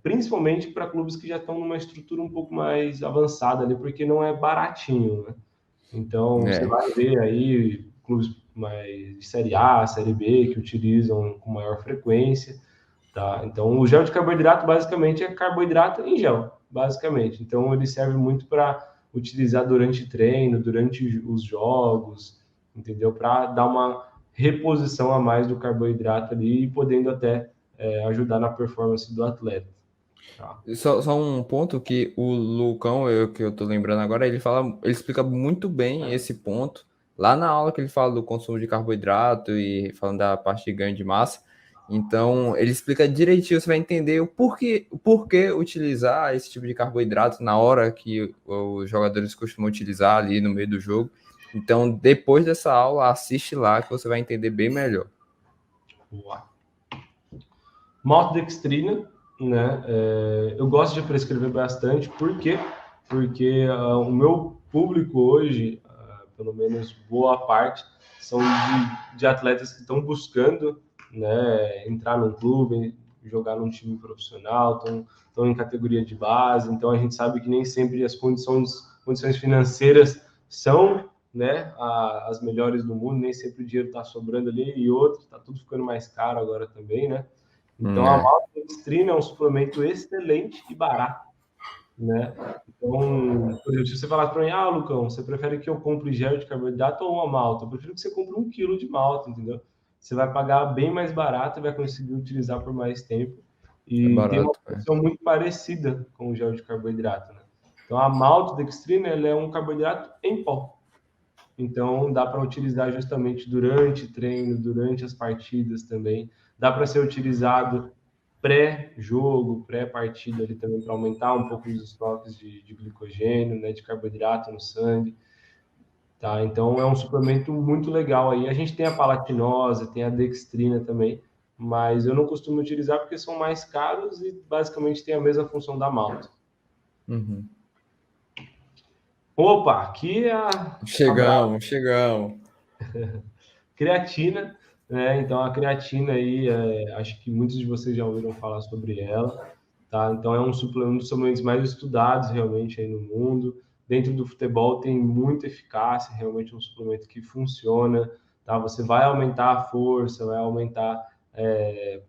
principalmente para clubes que já estão numa estrutura um pouco mais avançada ali, porque não é baratinho, né? Então você É. vai ver aí clubes mais de série A, série B, que utilizam com maior frequência, tá? Então o gel de carboidrato basicamente é carboidrato em gel, basicamente. Então ele serve muito para utilizar durante treino, durante os jogos, entendeu? Para dar uma reposição a mais do carboidrato ali e podendo até ajudar na performance do atleta. Tá? Só um ponto que o Lucão, que eu tô lembrando agora, ele explica muito bem esse ponto. Lá na aula que ele fala do consumo de carboidrato e falando da parte de ganho de massa. Então, ele explica direitinho, você vai entender o porquê utilizar esse tipo de carboidrato na hora que os jogadores costumam utilizar ali no meio do jogo. Então, depois dessa aula, assiste lá que você vai entender bem melhor. Boa. Maltodextrina, né? Eu gosto de prescrever bastante, porque porque o meu público hoje, pelo menos boa parte, são de atletas que estão buscando, né, entrar num clube, jogar num time profissional, estão em categoria de base, então a gente sabe que nem sempre as condições financeiras são, né, as melhores do mundo, nem sempre o dinheiro está sobrando ali, e outro, está tudo ficando mais caro agora também, né? Então a É. maltodextrina é um suplemento excelente e barato, né? Então, por exemplo, se você falar para mim, Lucão, você prefere que eu compre gel de carboidrato ou uma malta? Eu prefiro que você compre 1 quilo de malta, entendeu? Você vai pagar bem mais barato e vai conseguir utilizar por mais tempo. É E tem uma barato, é. função muito parecida com o gel de carboidrato, né? Então, a maltodextrina, ela é um carboidrato em pó. Então, dá para utilizar justamente durante treino, durante as partidas também. Dá para ser utilizado pré-jogo, pré-partida ali também para aumentar um pouco os estoques de glicogênio, né, de carboidrato no sangue. Tá? Então, é um suplemento muito legal aí. A gente tem a palatinose, tem a dextrina também, mas eu não costumo utilizar porque são mais caros e basicamente tem a mesma função da malta. Uhum. Opa, aqui é a Chegamos. creatina, né? Então a creatina aí, acho que muitos de vocês já ouviram falar sobre ela, tá? Então é um dos suplementos mais estudados realmente aí no mundo. Dentro do futebol tem muita eficácia, realmente é um suplemento que funciona, tá? Você vai aumentar a força, vai aumentar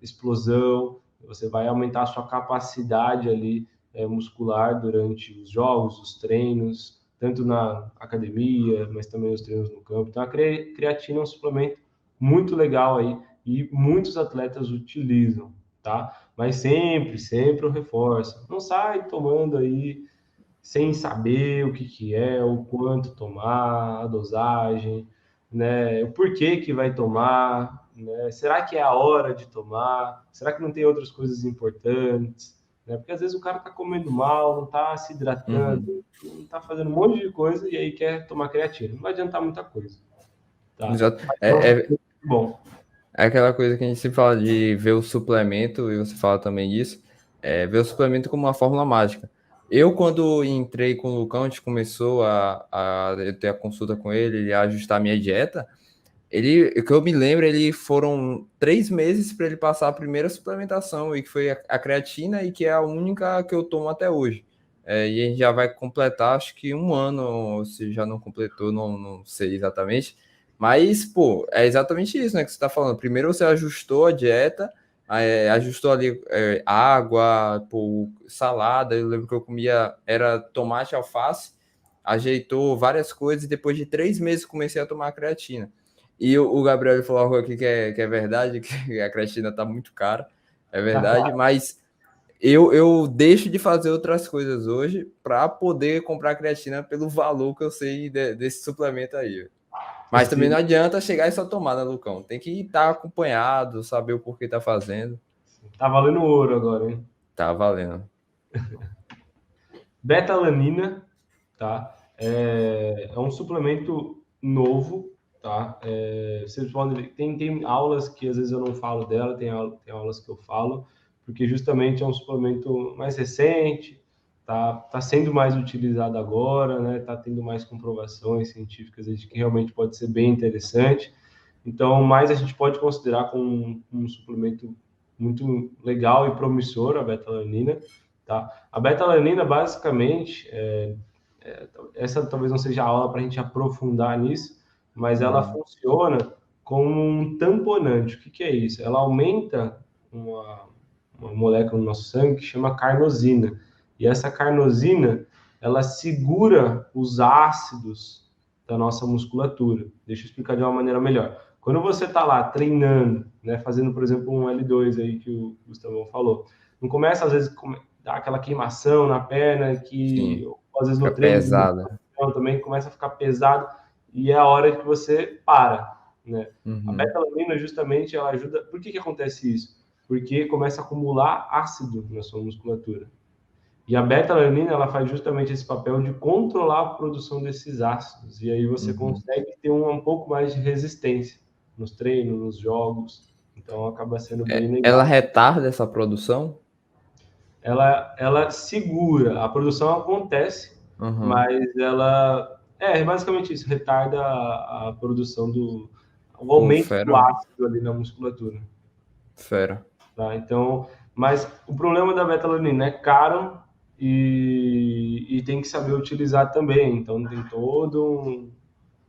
explosão, você vai aumentar a sua capacidade ali muscular durante os jogos, os treinos, tanto na academia, mas também os treinos no campo. Então, a creatina é um suplemento muito legal aí e muitos atletas utilizam, tá? Mas sempre eu reforço, não sai tomando aí sem saber o que é, o quanto tomar, a dosagem, né? O porquê que vai tomar, né? Será que é a hora de tomar? Será que não tem outras coisas importantes? Né? Porque às vezes o cara tá comendo mal, não tá se Uhum. hidratando, não tá fazendo um monte de coisa e aí quer tomar creatina. Não vai adiantar muita coisa, tá? Exato. Mas é um É, suplemento bom. é aquela coisa que a gente sempre fala de ver o suplemento, e você fala também disso, ver o suplemento como uma fórmula mágica. Eu, quando entrei com o Lucão, a gente começou eu ter a consulta com ele a ajustar a minha dieta. O que eu me lembro, ele foram 3 meses para ele passar a primeira suplementação, e que foi a creatina, e que é a única que eu tomo até hoje. E a gente já vai completar, acho que 1 ano, se já não completou, não sei exatamente. Mas, pô, é exatamente isso, né, que você está falando. Primeiro você ajustou a dieta, ajustou ali água, pô, salada. Eu lembro que eu comia, era tomate, alface, ajeitou várias coisas, e depois de 3 meses comecei a tomar a creatina. E o Gabriel falou algo aqui que é verdade, que a creatina tá muito cara, é verdade, mas eu deixo de fazer outras coisas hoje para poder comprar creatina pelo valor que eu sei desse suplemento aí. Mas também não adianta chegar e só tomar, né, Lucão? Tem que estar acompanhado, saber o porquê tá fazendo. Tá valendo ouro agora, hein? Tá valendo. Betalanina, tá? É um suplemento novo, tá? Vocês podem ver, tem aulas que às vezes eu não falo dela, tem aulas que eu falo, porque justamente é um suplemento mais recente, tá sendo mais utilizado agora, né? Tá tendo mais comprovações científicas de que realmente pode ser bem interessante. Então, mais a gente pode considerar como um suplemento muito legal e promissor, a betalanina, tá? A beta-alanina, basicamente, essa talvez não seja a aula para a gente aprofundar nisso, mas ela funciona como um tamponante. O que é isso? Ela aumenta uma molécula no nosso sangue que chama carnosina. E essa carnosina, ela segura os ácidos da nossa musculatura. Deixa eu explicar de uma maneira melhor. Quando você está lá treinando, né, fazendo, por exemplo, um L2 aí que o Gustavão falou, não começa às vezes dar aquela queimação na perna que Sim, às vezes fica no treino de pesado. musculação também começa a ficar pesado e é a hora que você para, né? A Uhum. beta-alanina justamente ela ajuda. Por que acontece isso? Porque começa a acumular ácido na sua musculatura. E a beta-alanina ela faz justamente esse papel de controlar a produção desses ácidos e aí você consegue ter um pouco mais de resistência nos treinos, nos jogos. Então acaba sendo bem Ela legal. retarda essa produção? Ela segura, a produção acontece, Aham. mas ela é basicamente isso, retarda a produção o Pô, aumento do fera, ácido ali na musculatura, fera. tá? Então, mas o problema da beta-alanina é caro e tem que saber utilizar também. Então, tem todo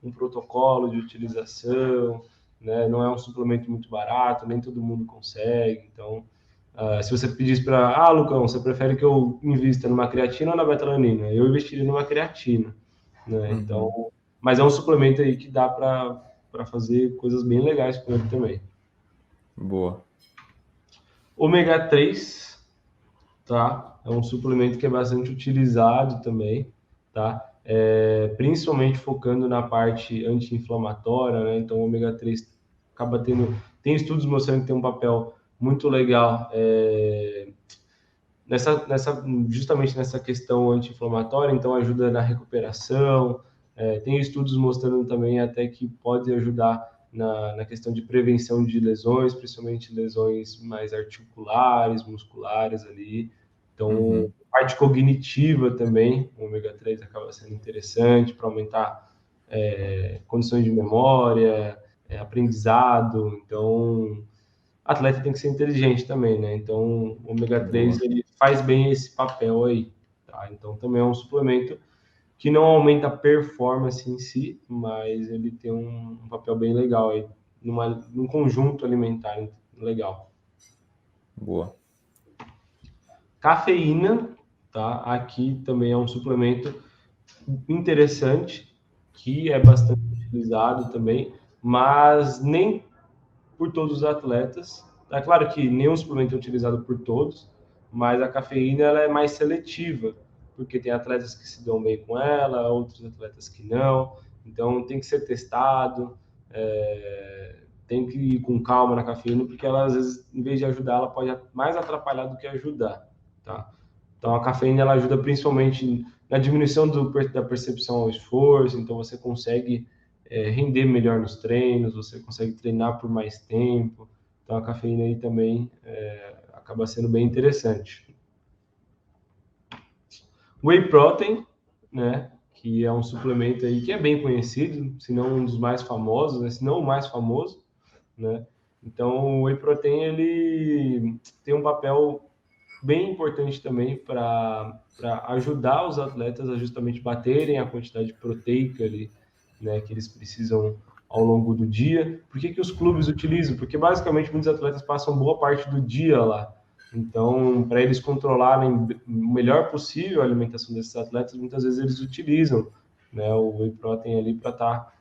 um protocolo de utilização, né? Não é um suplemento muito barato, nem todo mundo consegue. Então, se você pedisse para, Lucão, você prefere que eu invista numa creatina ou na beta-alanina? Eu investiria numa creatina, né? Uhum. Então, mas é um suplemento aí que dá para fazer coisas bem legais com ele também. Boa. Ômega 3, tá? É um suplemento que é bastante utilizado também, tá? Principalmente focando na parte anti-inflamatória, né? Então, o ômega 3 acaba tem estudos mostrando que tem um papel muito legal justamente nessa questão anti-inflamatória, então ajuda na recuperação. Tem estudos mostrando também até que pode ajudar na questão de prevenção de lesões, principalmente lesões mais articulares, musculares ali. Então, Uhum. parte cognitiva também, o ômega 3 acaba sendo interessante para aumentar condições de memória, aprendizado. Então, atleta tem que ser inteligente também, né? Então, o ômega 3 Boa. ele faz bem esse papel aí, tá? Então, também é um suplemento que não aumenta a performance em si, mas ele tem um papel bem legal aí, num conjunto alimentar legal. Boa. Cafeína, tá? Aqui também é um suplemento interessante, que é bastante utilizado também, mas nem por todos os atletas. É claro que nenhum suplemento é utilizado por todos, mas a cafeína ela é mais seletiva, porque tem atletas que se dão bem com ela, outros atletas que não. Então tem que ser testado, tem que ir com calma na cafeína, porque ela às vezes, em vez de ajudar, ela pode mais atrapalhar do que ajudar, tá? Então a cafeína ela ajuda principalmente na diminuição da percepção ao esforço, então você consegue render melhor nos treinos, você consegue treinar por mais tempo. Então a cafeína aí também acaba sendo bem interessante. Whey protein, né, que é um suplemento aí que é bem conhecido, se não um dos mais famosos, né, se não o mais famoso, né? Então o whey protein ele tem um papel bem importante também para ajudar os atletas a justamente baterem a quantidade proteica ali, né, que eles precisam ao longo do dia. Por que os clubes utilizam? Porque basicamente muitos atletas passam boa parte do dia lá. Então, para eles controlarem o melhor possível a alimentação desses atletas, muitas vezes eles utilizam, né, o whey protein ali para estar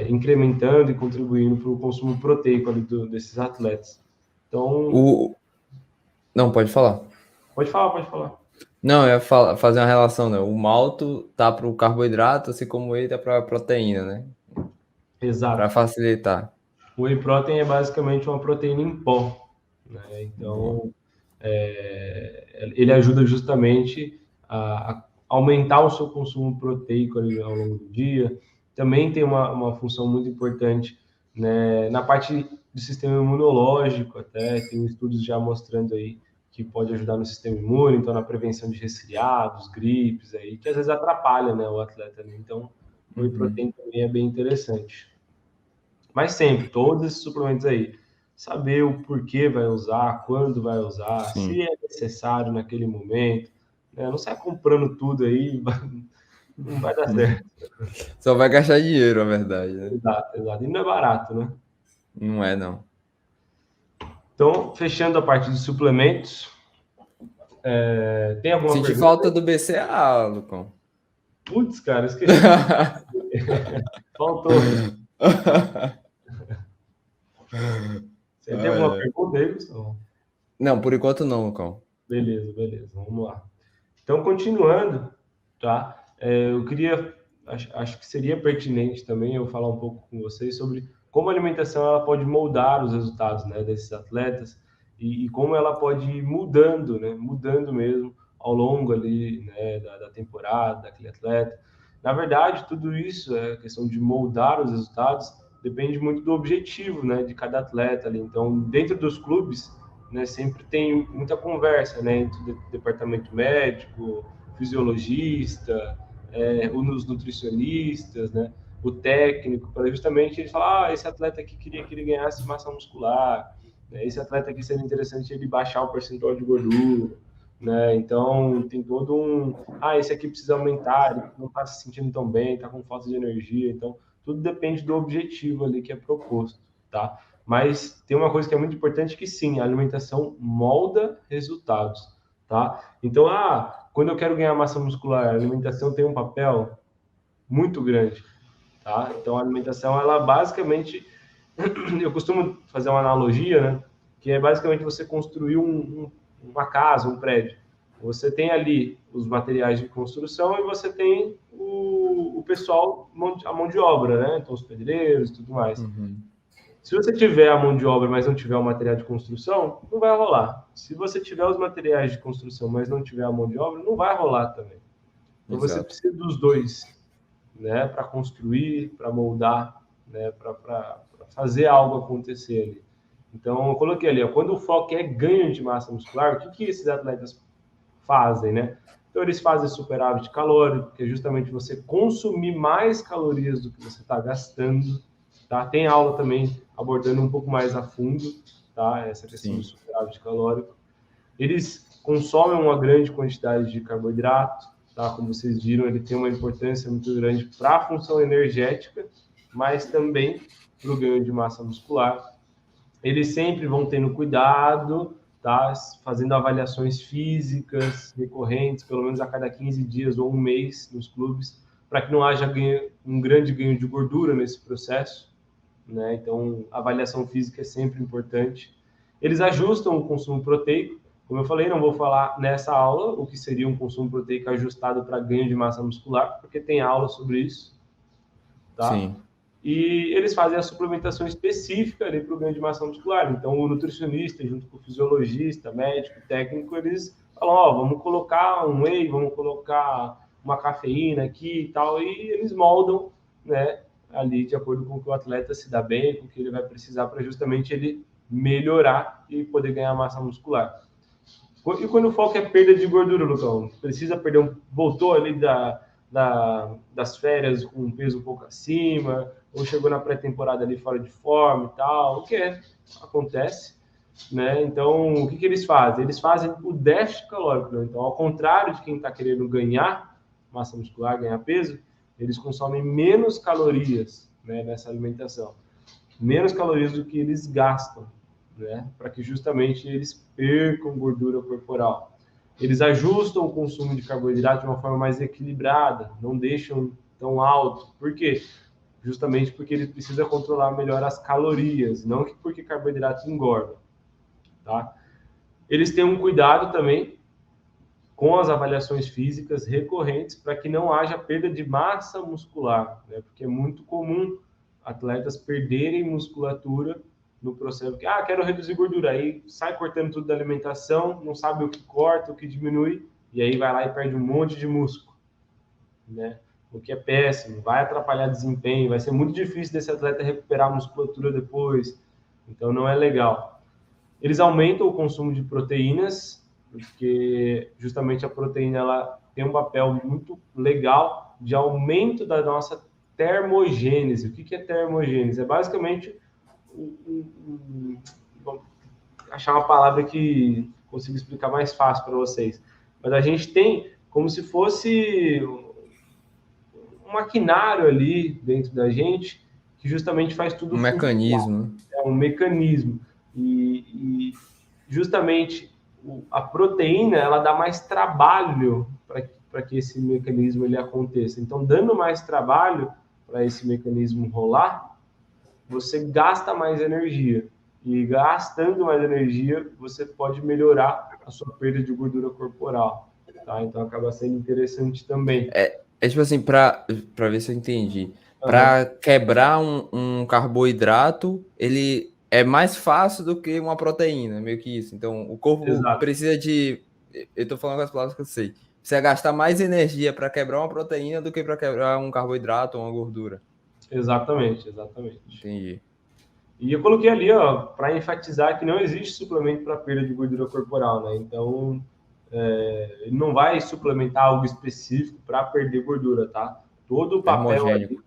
incrementando e contribuindo para o consumo proteico ali desses atletas. Então, O... Não, pode falar. pode falar, pode falar. Não, eu ia fazer uma relação, né? O malto tá para o carboidrato, assim como ele tá para a proteína, né? Para Exato. facilitar. O whey protein é basicamente uma proteína em pó, né? Boa. Então, ele ajuda justamente a aumentar o seu consumo proteico ali ao longo do dia. Também tem uma função muito importante, né, na parte do sistema imunológico, até tem estudos já mostrando aí que pode ajudar no sistema imune, então na prevenção de resfriados, gripes aí, que às vezes atrapalha, né, o atleta, né? Então, o whey Uhum. protein também é bem interessante. Mas sempre, todos esses suplementos aí, saber o porquê vai usar, quando vai usar, se Sim. é necessário naquele momento, né? Não sai comprando tudo aí, não vai dar certo. Só vai gastar dinheiro, a verdade, né? Exato, exato. E não é barato, né? Não é, não. Então, fechando a parte de suplementos, tem alguma Senti pergunta falta aí? do BCA, Lucão. Putz, cara, esqueci. Faltou. Você tem Ai, alguma ai. pergunta aí, Gustavo? Não, por enquanto não, Lucão. Beleza, beleza. Vamos lá. Então, continuando, tá? Eu queria, acho que seria pertinente também eu falar um pouco com vocês sobre como a alimentação ela pode moldar os resultados, né, desses atletas e como ela pode ir mudando, né, mudando mesmo ao longo ali, né, da temporada, daquele atleta. Na verdade, tudo isso é questão de moldar os resultados, depende muito do objetivo, né, de cada atleta ali. Então, dentro dos clubes, né, sempre tem muita conversa, né, entre o departamento médico, fisiologista, os nutricionistas, né? O técnico, para justamente ele falar, esse atleta aqui queria que ele ganhasse massa muscular, né? Esse atleta aqui seria interessante ele baixar o percentual de gordura, né? Então tem todo esse aqui precisa aumentar, ele não está se sentindo tão bem, está com falta de energia, então tudo depende do objetivo ali que é proposto, tá? Mas tem uma coisa que é muito importante que sim, a alimentação molda resultados, tá? Então, quando eu quero ganhar massa muscular, a alimentação tem um papel muito grande, tá? Então, a alimentação, ela basicamente, eu costumo fazer uma analogia, né? Que é basicamente você construir uma casa, um prédio. Você tem ali os materiais de construção e você tem o pessoal, a mão de obra, né? Então, os pedreiros e tudo mais. Se você tiver a mão de obra, mas não tiver o material de construção, não vai rolar. Se você tiver os materiais de construção, mas não tiver a mão de obra, não vai rolar também. Então, você precisa dos dois, né? Para construir, para moldar, né? Para fazer algo acontecer ali. Então, eu coloquei ali, quando o foco é ganho de massa muscular, o que esses atletas fazem, né? Então, eles fazem superávit calórico, que é justamente você consumir mais calorias do que você está gastando, tá? Tem aula também abordando um pouco mais a fundo, tá? Essa questão do superávit calórico. Eles consomem uma grande quantidade de carboidrato, tá? Como vocês viram, ele tem uma importância muito grande para a função energética, mas também para o ganho de massa muscular. Eles sempre vão tendo cuidado, tá? Fazendo avaliações físicas recorrentes, pelo menos a cada 15 dias ou um mês nos clubes, para que não haja um grande ganho de gordura nesse processo, né? Então, a avaliação física é sempre importante. Eles ajustam o consumo proteico. Como eu falei, não vou falar nessa aula o que seria um consumo proteico ajustado para ganho de massa muscular, porque tem aula sobre isso, tá? Sim. E eles fazem a suplementação específica ali para o ganho de massa muscular. Então, o nutricionista, junto com o fisiologista, médico, técnico, eles falam, vamos colocar um whey, vamos colocar uma cafeína aqui e tal, e eles moldam, né, ali de acordo com o que o atleta se dá bem, com o que ele vai precisar para justamente ele melhorar e poder ganhar massa muscular. E quando o foco é perda de gordura, Lucão, precisa perder voltou ali das férias com um peso um pouco acima, ou chegou na pré-temporada ali fora de forma e tal, o que acontece, né? Então, o que eles fazem? Eles fazem o déficit calórico, né? Então, ao contrário de quem está querendo ganhar massa muscular, ganhar peso, eles consomem menos calorias, né, nessa alimentação, menos calorias do que eles gastam, né? Para que justamente eles percam gordura corporal. Eles ajustam o consumo de carboidrato de uma forma mais equilibrada, não deixam tão alto. Por quê? Justamente porque ele precisa controlar melhor as calorias, não porque carboidrato engorda, tá? Eles têm um cuidado também com as avaliações físicas recorrentes para que não haja perda de massa muscular, né? Porque é muito comum atletas perderem musculatura no processo que, quero reduzir gordura, aí sai cortando tudo da alimentação, não sabe o que corta, o que diminui, e aí vai lá e perde um monte de músculo, né? O que é péssimo, vai atrapalhar desempenho, vai ser muito difícil desse atleta recuperar a musculatura depois, então não é legal. Eles aumentam o consumo de proteínas, porque justamente a proteína ela tem um papel muito legal de aumento da nossa termogênese. O que é termogênese? É basicamente vou achar uma palavra que consiga explicar mais fácil para vocês. Mas a gente tem como se fosse um maquinário ali dentro da gente que justamente faz tudo um mecanismo. É um mecanismo. E justamente a proteína, ela dá mais trabalho para que esse mecanismo ele aconteça. Então, dando mais trabalho para esse mecanismo rolar, você gasta mais energia. E gastando mais energia, você pode melhorar a sua perda de gordura corporal. Tá? Então, acaba sendo interessante também. É tipo assim, para ver se eu entendi. Para quebrar um carboidrato, ele é mais fácil do que uma proteína, meio que isso. Então, o corpo precisa de... Eu tô falando com as palavras que eu sei. Precisa gastar mais energia para quebrar uma proteína do que para quebrar um carboidrato ou uma gordura. Exatamente. Entendi. E eu coloquei ali, para enfatizar que não existe suplemento para perda de gordura corporal, né? Então, ele não vai suplementar algo específico para perder gordura, tá? Todo o papel ali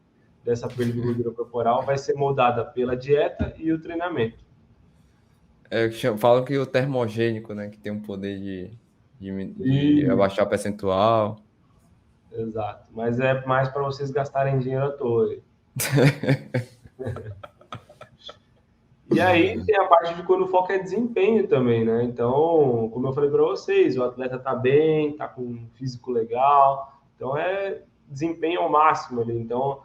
dessa perda de gordura corporal vai ser moldada pela dieta e o treinamento. Falam que o termogênico, né? Que tem um poder de abaixar o percentual. Exato. Mas é mais para vocês gastarem dinheiro à toa. E aí tem a parte de quando o foco é desempenho também, né? Então, como eu falei para vocês, o atleta tá bem, tá com um físico legal, então é desempenho ao máximo ali. Então,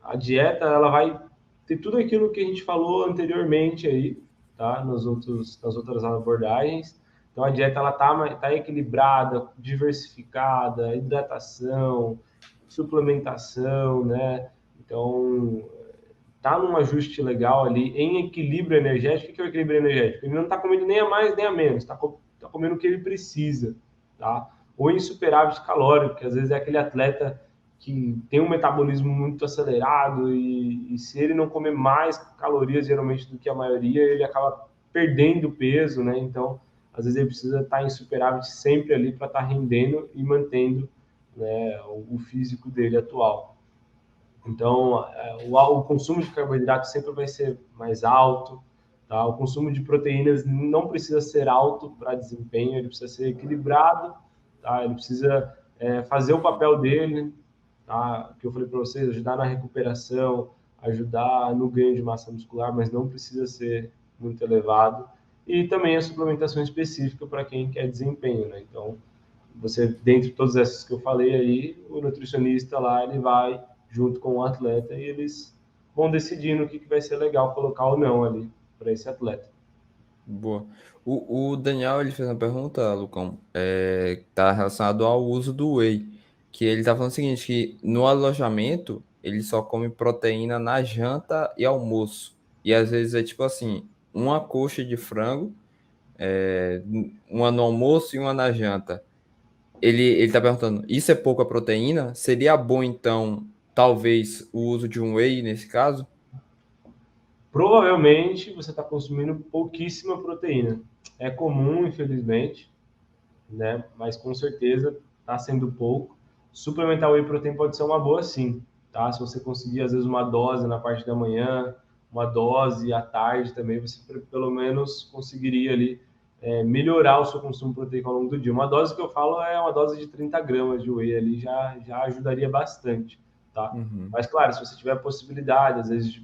a dieta, ela vai ter tudo aquilo que a gente falou anteriormente aí, tá? Nas outras abordagens. Então, a dieta, ela tá equilibrada, diversificada, hidratação, suplementação, né? Então, tá num ajuste legal ali, em equilíbrio energético. O que é o equilíbrio energético? Ele não está comendo nem a mais nem a menos, tá comendo o que ele precisa, tá? Ou em superávit calórico, que às vezes é aquele atleta que tem um metabolismo muito acelerado e se ele não comer mais calorias, geralmente, do que a maioria, ele acaba perdendo peso, né? Então, às vezes ele precisa estar em superávit sempre ali para estar rendendo e mantendo, né, o físico dele atual. Então, o consumo de carboidrato sempre vai ser mais alto, tá? O consumo de proteínas não precisa ser alto para desempenho, ele precisa ser equilibrado, tá? Ele precisa fazer o papel dele, tá? Que eu falei para vocês, ajudar na recuperação, ajudar no ganho de massa muscular, mas não precisa ser muito elevado. E também a suplementação específica para quem quer desempenho, né? Então, você, dentre todas essas que eu falei aí, o nutricionista lá, ele vai junto com o atleta e eles vão decidindo o que vai ser legal colocar ou não ali para esse atleta. Boa. O Daniel, ele fez uma pergunta, Lucão, tá relacionado ao uso do whey, que ele tá falando o seguinte, que no alojamento ele só come proteína na janta e almoço, e às vezes é tipo assim, uma coxa de frango, uma no almoço e uma na janta. Ele tá perguntando, isso é pouca proteína? Seria bom, então, talvez, o uso de um whey nesse caso? Provavelmente você está consumindo pouquíssima proteína. É comum, infelizmente, né? Mas com certeza está sendo pouco. Suplementar o whey protein pode ser uma boa, sim, tá? Se você conseguir, às vezes, uma dose na parte da manhã, uma dose à tarde também, você pelo menos conseguiria ali melhorar o seu consumo proteico ao longo do dia. Uma dose que eu falo é uma dose de 30 gramas de whey ali, já ajudaria bastante, tá? Uhum. Mas, claro, se você tiver a possibilidade, às vezes,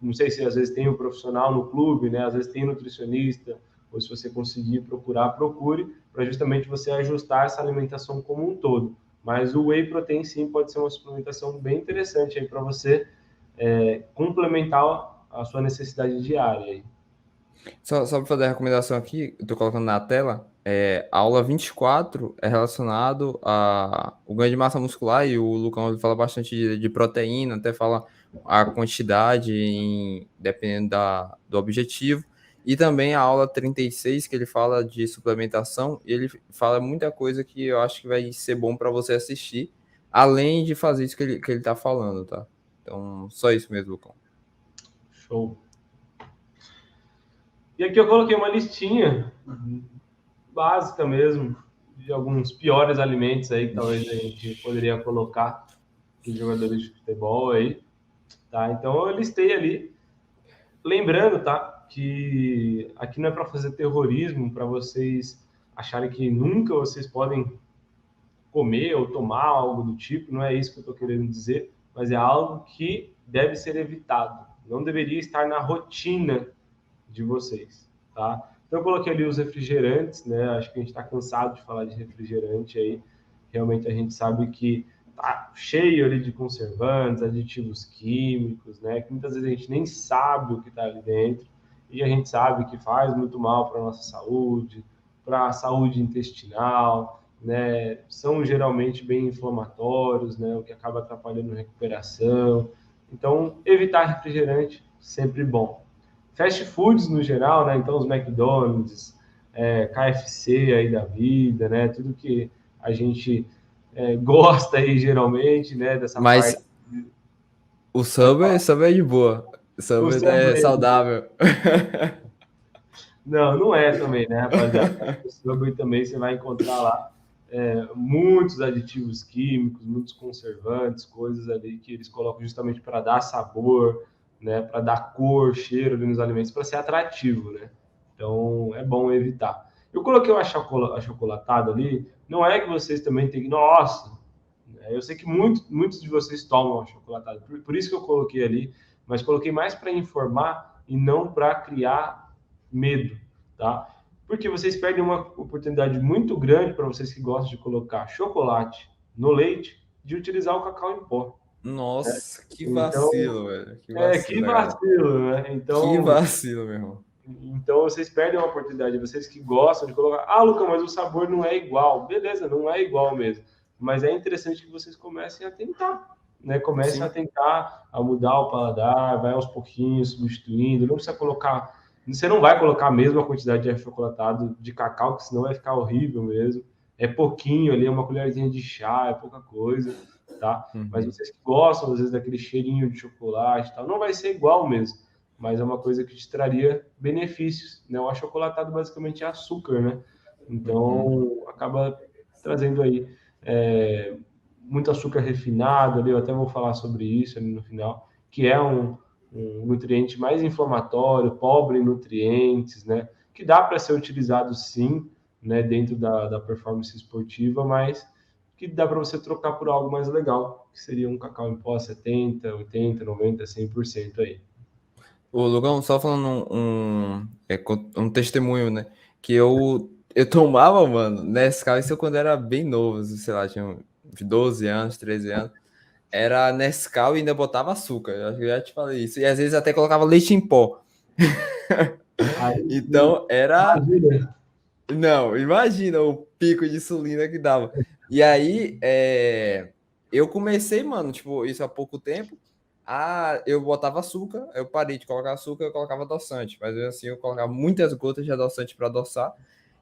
não sei se às vezes tem um profissional no clube, né? Às vezes tem nutricionista, ou se você conseguir procurar, procure, para justamente você ajustar essa alimentação como um todo. Mas o whey protein, sim, pode ser uma suplementação bem interessante aí para você complementar a sua necessidade diária aí. Só para fazer a recomendação aqui, eu tô colocando na tela, a aula 24 é relacionado ao ganho de massa muscular, e o Lucão ele fala bastante de proteína, até fala a quantidade dependendo do objetivo, e também a aula 36, que ele fala de suplementação, e ele fala muita coisa que eu acho que vai ser bom para você assistir, além de fazer isso que ele tá falando, tá? Então, só isso mesmo, Lucão. Show. E aqui eu coloquei uma listinha básica mesmo, de alguns piores alimentos aí que talvez a gente poderia colocar para os jogadores de futebol aí, tá? Então eu listei ali, lembrando, tá, que aqui não é para fazer terrorismo, para vocês acharem que nunca vocês podem comer ou tomar algo do tipo, não é isso que eu estou querendo dizer, mas é algo que deve ser evitado, não deveria estar na rotina de vocês, tá? Então eu coloquei ali os refrigerantes, né? Acho que a gente está cansado de falar de refrigerante aí. Realmente a gente sabe que tá cheio ali de conservantes, aditivos químicos, né? Que muitas vezes a gente nem sabe o que está ali dentro e a gente sabe que faz muito mal para a nossa saúde, para a saúde intestinal, né? São geralmente bem inflamatórios, né? O que acaba atrapalhando a recuperação. Então, evitar refrigerante sempre bom. Fast foods no geral, né? Então os McDonald's, KFC aí da vida, né? Tudo que a gente gosta aí geralmente, né? Dessa Mas parte. o Subway é de boa. O Subway é saudável. Não, não é também, né, rapaziada? O Subway também você vai encontrar lá muitos aditivos químicos, muitos conservantes, coisas ali que eles colocam justamente para dar sabor, né, para dar cor, cheiro ali nos alimentos, para ser atrativo, né? Então é bom evitar. Eu coloquei o achocolatado ali, não é que vocês também têm que, nossa, eu sei que muitos de vocês tomam achocolatado, por isso que eu coloquei ali, mas coloquei mais para informar e não para criar medo, tá? Porque vocês perdem uma oportunidade muito grande para vocês que gostam de colocar chocolate no leite, de utilizar o cacau em pó. Nossa, que Então, vacilo, velho. Que que vacilo, galera. vacilo, né? Que Então, vacilo, meu irmão. então vocês perdem uma oportunidade, vocês que gostam de colocar, Luca, mas o sabor não é igual. Beleza, não é igual mesmo. Mas é interessante que vocês comecem a tentar, né? Comecem a Sim. tentar a mudar o paladar, vai aos pouquinhos substituindo, não precisa colocar, você não vai colocar a mesma quantidade de achocolatado de cacau, que senão vai ficar horrível mesmo. É pouquinho ali, é uma colherzinha de chá, é pouca coisa, tá? Mas Uhum. vocês que gostam, às vezes, daquele cheirinho de chocolate e tal, não vai ser igual mesmo, mas é uma coisa que te traria benefícios, né? O achocolatado basicamente é açúcar, né? Uhum. Então, acaba trazendo aí muito açúcar refinado ali, eu até vou falar sobre isso ali no final, que é um nutriente mais inflamatório, pobre em nutrientes, né? Que dá para ser utilizado sim, né? Dentro da performance esportiva, mas que dá para você trocar por algo mais legal, que seria um cacau em pó 70, 80, 90, 100% aí. O Lugão, só falando um testemunho, né? Que eu tomava, mano, Nescau, isso quando era bem novo, sei lá, tinha uns 12 anos, 13 anos. Era Nescau e ainda botava açúcar. Eu acho que eu já te falei isso. E às vezes até colocava leite em pó. Aí sim, Então era. imagina. Não, imagina o pico de insulina que dava. E aí, eu comecei, mano, tipo, isso há pouco tempo. Eu botava açúcar, eu parei de colocar açúcar, eu colocava adoçante. Mas assim, eu colocava muitas gotas de adoçante para adoçar.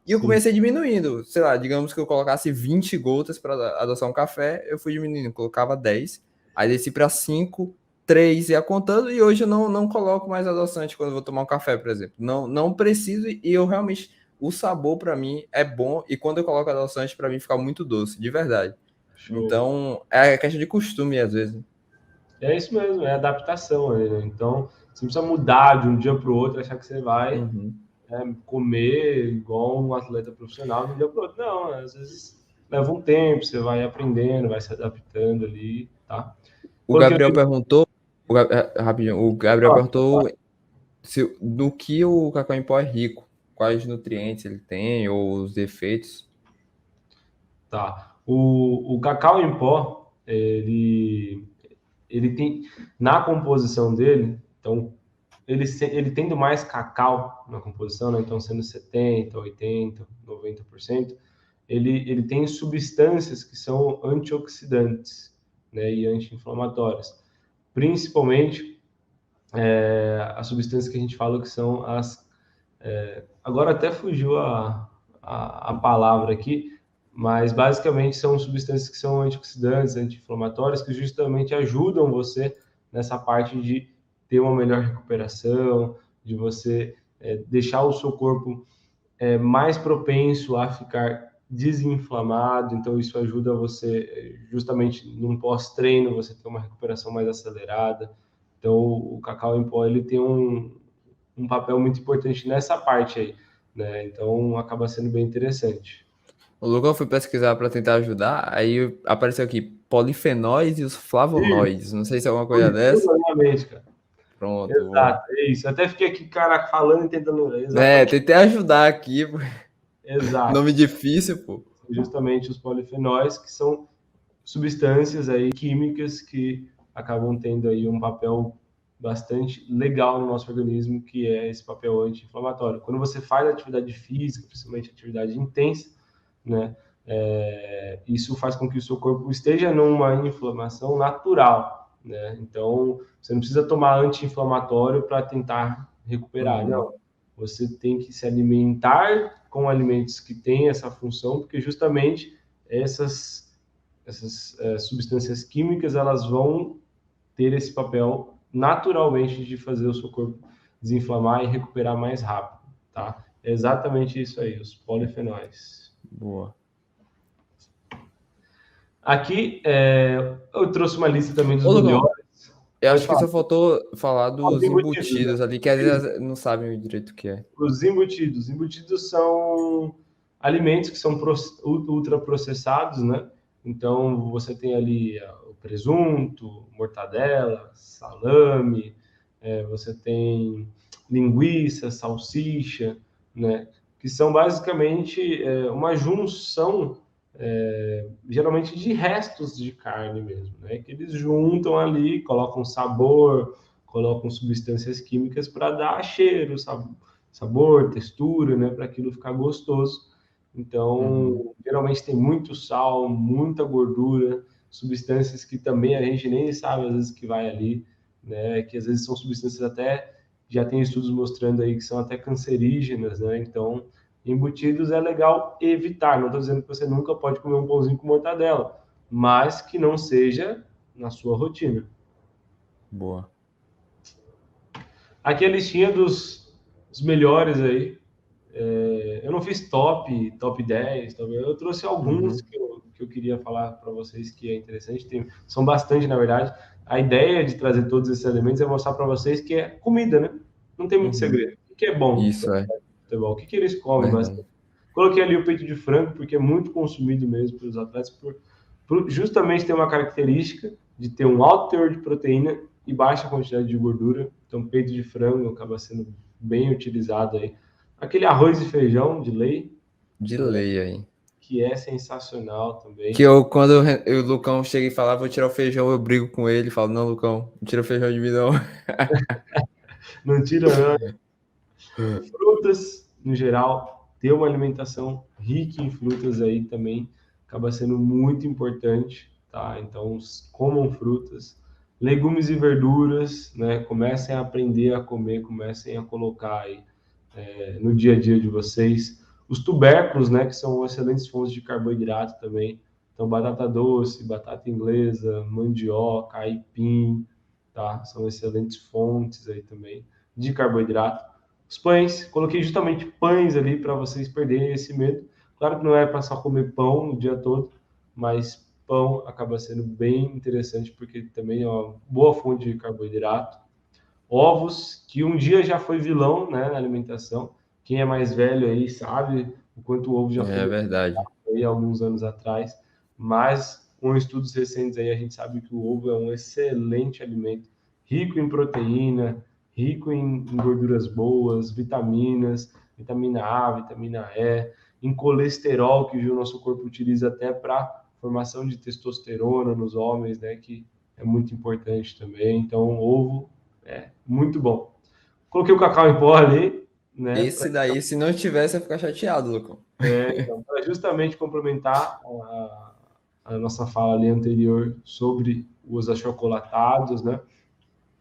E eu Sim. comecei diminuindo. Sei lá, digamos que eu colocasse 20 gotas para adoçar um café, eu fui diminuindo, colocava 10. Aí desci para 5, 3 ia contando. E hoje eu não coloco mais adoçante quando eu vou tomar um café, por exemplo. Não preciso e eu realmente o sabor para mim é bom e quando eu coloco adoçante para mim fica muito doce, de verdade. Show. Então, é questão de costume às vezes. É isso mesmo, é adaptação aí, né? Então, você não precisa mudar de um dia para o outro, achar que você vai Uhum. comer igual um atleta profissional de um dia para o outro. Não, às vezes leva um tempo, você vai aprendendo, vai se adaptando ali, tá? O Coloquei Gabriel aqui. perguntou, rapidinho, o Gabriel perguntou do que o cacau em pó é rico, quais nutrientes ele tem ou os efeitos. Tá. O cacau em pó, ele tem, na composição dele, então, ele tendo mais cacau na composição, né? Então, sendo 70, 80, 90%, ele tem substâncias que são antioxidantes, né? E anti-inflamatórias. Principalmente, as substâncias que a gente fala que são agora até fugiu a palavra aqui, mas basicamente são substâncias que são antioxidantes, anti-inflamatórias, que justamente ajudam você nessa parte de ter uma melhor recuperação, de você deixar o seu corpo mais propenso a ficar desinflamado, então isso ajuda você justamente num pós-treino você ter uma recuperação mais acelerada. Então o cacau em pó ele tem um papel muito importante nessa parte aí, né? Então acaba sendo bem interessante. O Lucas foi pesquisar para tentar ajudar, aí apareceu aqui polifenóis e os Isso, flavonoides. Não sei se é alguma coisa fugiu dessa. da minha mente, cara. Pronto, Exato, é isso. Eu até fiquei aqui, cara, falando e tentando. Exatamente. tentei ajudar aqui, Exato. nome difícil, pô. Justamente os polifenóis, que são substâncias aí químicas que acabam tendo aí um papel bastante legal no nosso organismo, que é esse papel anti-inflamatório. Quando você faz atividade física, principalmente atividade intensa, né, isso faz com que o seu corpo esteja numa inflamação natural, né? Então, você não precisa tomar anti-inflamatório para tentar recuperar, Uhum. não. Você tem que se alimentar com alimentos que têm essa função, porque justamente essas substâncias químicas elas vão ter esse papel naturalmente de fazer o seu corpo desinflamar e recuperar mais rápido, tá? É exatamente isso aí, os polifenóis. Boa. Aqui, eu trouxe uma lista também dos Ô, Lucão, melhores. eu Pode acho que falar. só faltou falar Os dos embutidos, né? embutidos ali, que às vezes não sabem direito o que é. Os embutidos. Embutidos são alimentos que são ultraprocessados, né? Então, você tem ali o presunto, mortadela, salame, você tem linguiça, salsicha, né? Que são basicamente uma junção, geralmente de restos de carne mesmo, né? Que eles juntam ali, colocam sabor, colocam substâncias químicas para dar cheiro, sabor, textura, né? Para aquilo ficar gostoso. Uhum. Então, geralmente tem muito sal, muita gordura, substâncias que também a gente nem sabe às vezes que vai ali, né? Que às vezes são substâncias até já tem estudos mostrando aí que são até cancerígenas, né? Então, embutidos é legal evitar. Não estou dizendo que você nunca pode comer um pãozinho com mortadela, mas que não seja na sua rotina. Boa. Aqui a listinha dos melhores aí. Eu não fiz top 10, eu trouxe alguns Uhum. que eu queria falar para vocês que é interessante. São bastante, na verdade. A ideia de trazer todos esses elementos é mostrar para vocês que é comida, né? Não tem muito Uhum. segredo. O que é bom para Isso é futebol? O que eles comem verdade. bastante? Coloquei ali o peito de frango, porque é muito consumido mesmo pelos atletas, por justamente ter uma característica de ter um alto teor de proteína e baixa quantidade de gordura. Então, peito de frango acaba sendo bem utilizado aí. Aquele arroz e feijão de lei, De né, lei aí. que é sensacional Que também. eu, quando o Lucão chega e fala, "Ah, vou tirar o feijão", eu brigo com ele, falo, não, Lucão, não tira o feijão de mim, não. Não tira nada. Frutas, no geral, ter uma alimentação rica em frutas aí também acaba sendo muito importante, tá? Então, comam frutas. Legumes e verduras, né? Comecem a aprender a comer, comecem a colocar aí no dia a dia de vocês. Os tubérculos, né? Que são excelentes fontes de carboidrato também. Então, batata doce, batata inglesa, mandioca, aipim, tá? São excelentes fontes aí também de carboidrato. Os pães, coloquei justamente pães ali para vocês perderem esse medo. Claro que não é para só comer pão o dia todo, mas pão acaba sendo bem interessante porque também é uma boa fonte de carboidrato. Ovos, que um dia já foi vilão, né, na alimentação. Quem é mais velho aí sabe o quanto o ovo já foi É verdade. aí alguns anos atrás, mas com estudos recentes aí a gente sabe que o ovo é um excelente alimento, rico em proteína, rico em gorduras boas, vitaminas, vitamina A, vitamina E, em colesterol que o nosso corpo utiliza até para formação de testosterona nos homens, né, que é muito importante também. Então, ovo é muito bom. Coloquei o cacau em pó ali, né, Esse daí, se não tivesse, eu ia ficar chateado, Lucão. então, para justamente complementar a nossa fala ali anterior sobre os achocolatados, né?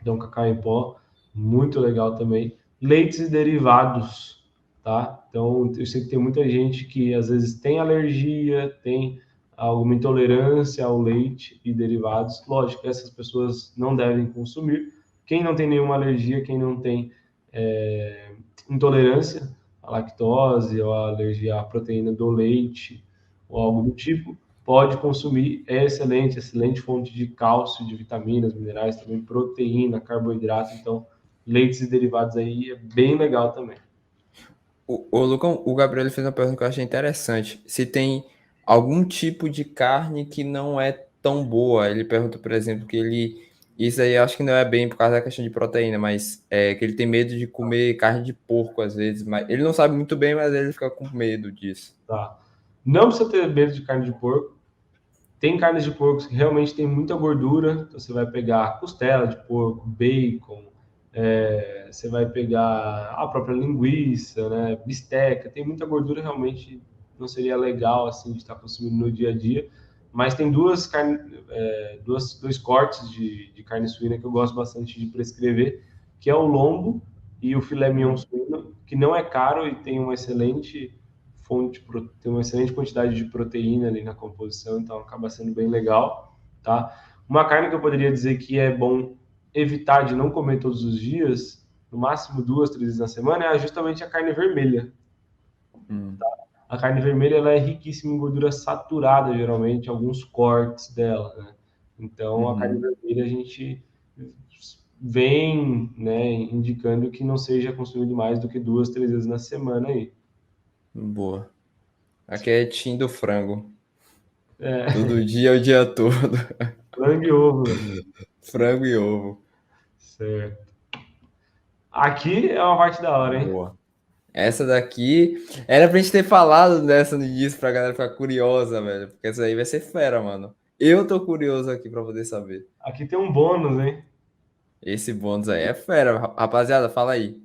Então, cacau em pó, muito legal também. Leites e derivados, tá? Então, eu sei que tem muita gente que às vezes tem alergia, tem alguma intolerância ao leite e derivados. Lógico, essas pessoas não devem consumir. Quem não tem nenhuma alergia, quem não tem intolerância à lactose ou à alergia à proteína do leite ou algo do tipo, pode consumir, é excelente, excelente fonte de cálcio, de vitaminas, minerais, também proteína, carboidrato, então leites e derivados aí é bem legal também. O Lucão, o Gabriel fez uma pergunta que eu achei interessante. Se tem algum tipo de carne que não é tão boa. Ele pergunta, por exemplo, que ele. Isso aí eu acho que não é bem por causa da questão de proteína, mas é que ele tem medo de comer carne de porco às vezes. Mas ele não sabe muito bem, mas ele fica com medo disso. Tá? Não precisa ter medo de carne de porco. Tem carnes de porco que realmente tem muita gordura. Então você vai pegar costela de porco, bacon, você vai pegar a própria linguiça, né, bisteca. Tem muita gordura, realmente não seria legal assim de estar consumindo no dia a dia. Mas tem dois cortes de carne suína que eu gosto bastante de prescrever, que é o lombo e o filé mignon suíno, que não é caro e tem uma excelente tem uma excelente quantidade de proteína ali na composição, então acaba sendo bem legal, tá? Uma carne que eu poderia dizer que é bom evitar de não comer todos os dias, no máximo 2, 3 vezes na semana, é justamente a carne vermelha, Hum. A carne vermelha ela é riquíssima em gordura saturada, geralmente, alguns cortes dela, né? Então, a carne Uhum. vermelha a gente vem, né, indicando que não seja consumido mais do que 2, 3 vezes na semana aí. Boa. Aqui é tim do frango. É, Todo dia, o dia todo. frango e ovo, né? Frango e ovo. Certo. Aqui é uma parte da hora, hein? Boa. Essa daqui era pra gente ter falado dessa no início pra galera ficar curiosa, velho. Porque essa aí vai ser fera, mano. Eu tô curioso aqui pra poder saber. Aqui tem um bônus, hein? Esse bônus aí é fera. Rapaziada, fala aí.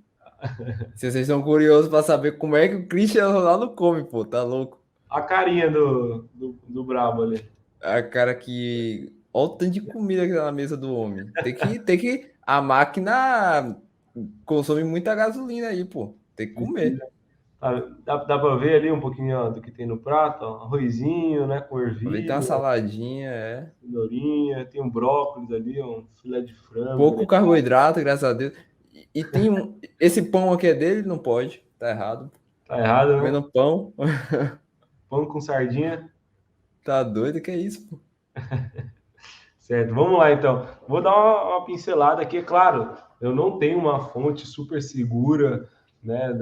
Se vocês estão curiosos pra saber como é que o Cristiano Ronaldo come, pô, tá louco? A carinha do brabo ali. A cara que. Olha o tanto de comida que tá na mesa do homem. Tem que. A máquina consome muita gasolina aí, pô. Tem que comer. Tá, dá pra ver ali um pouquinho ó, do que tem no prato, ó. Arrozinho, né, com Ali tem uma ervilha, saladinha, é. cenourinha, tem um brócolis ali, um filé de frango Pouco grelhado. carboidrato, graças a Deus. E tem um. Esse pão aqui é dele? Não pode. Tá errado. Tá errado, né? Comendo pão. Pão com sardinha. Tá doido? Que é isso, pô? Certo, vamos lá então. Vou dar uma pincelada aqui, é claro, eu não tenho uma fonte super segura, né,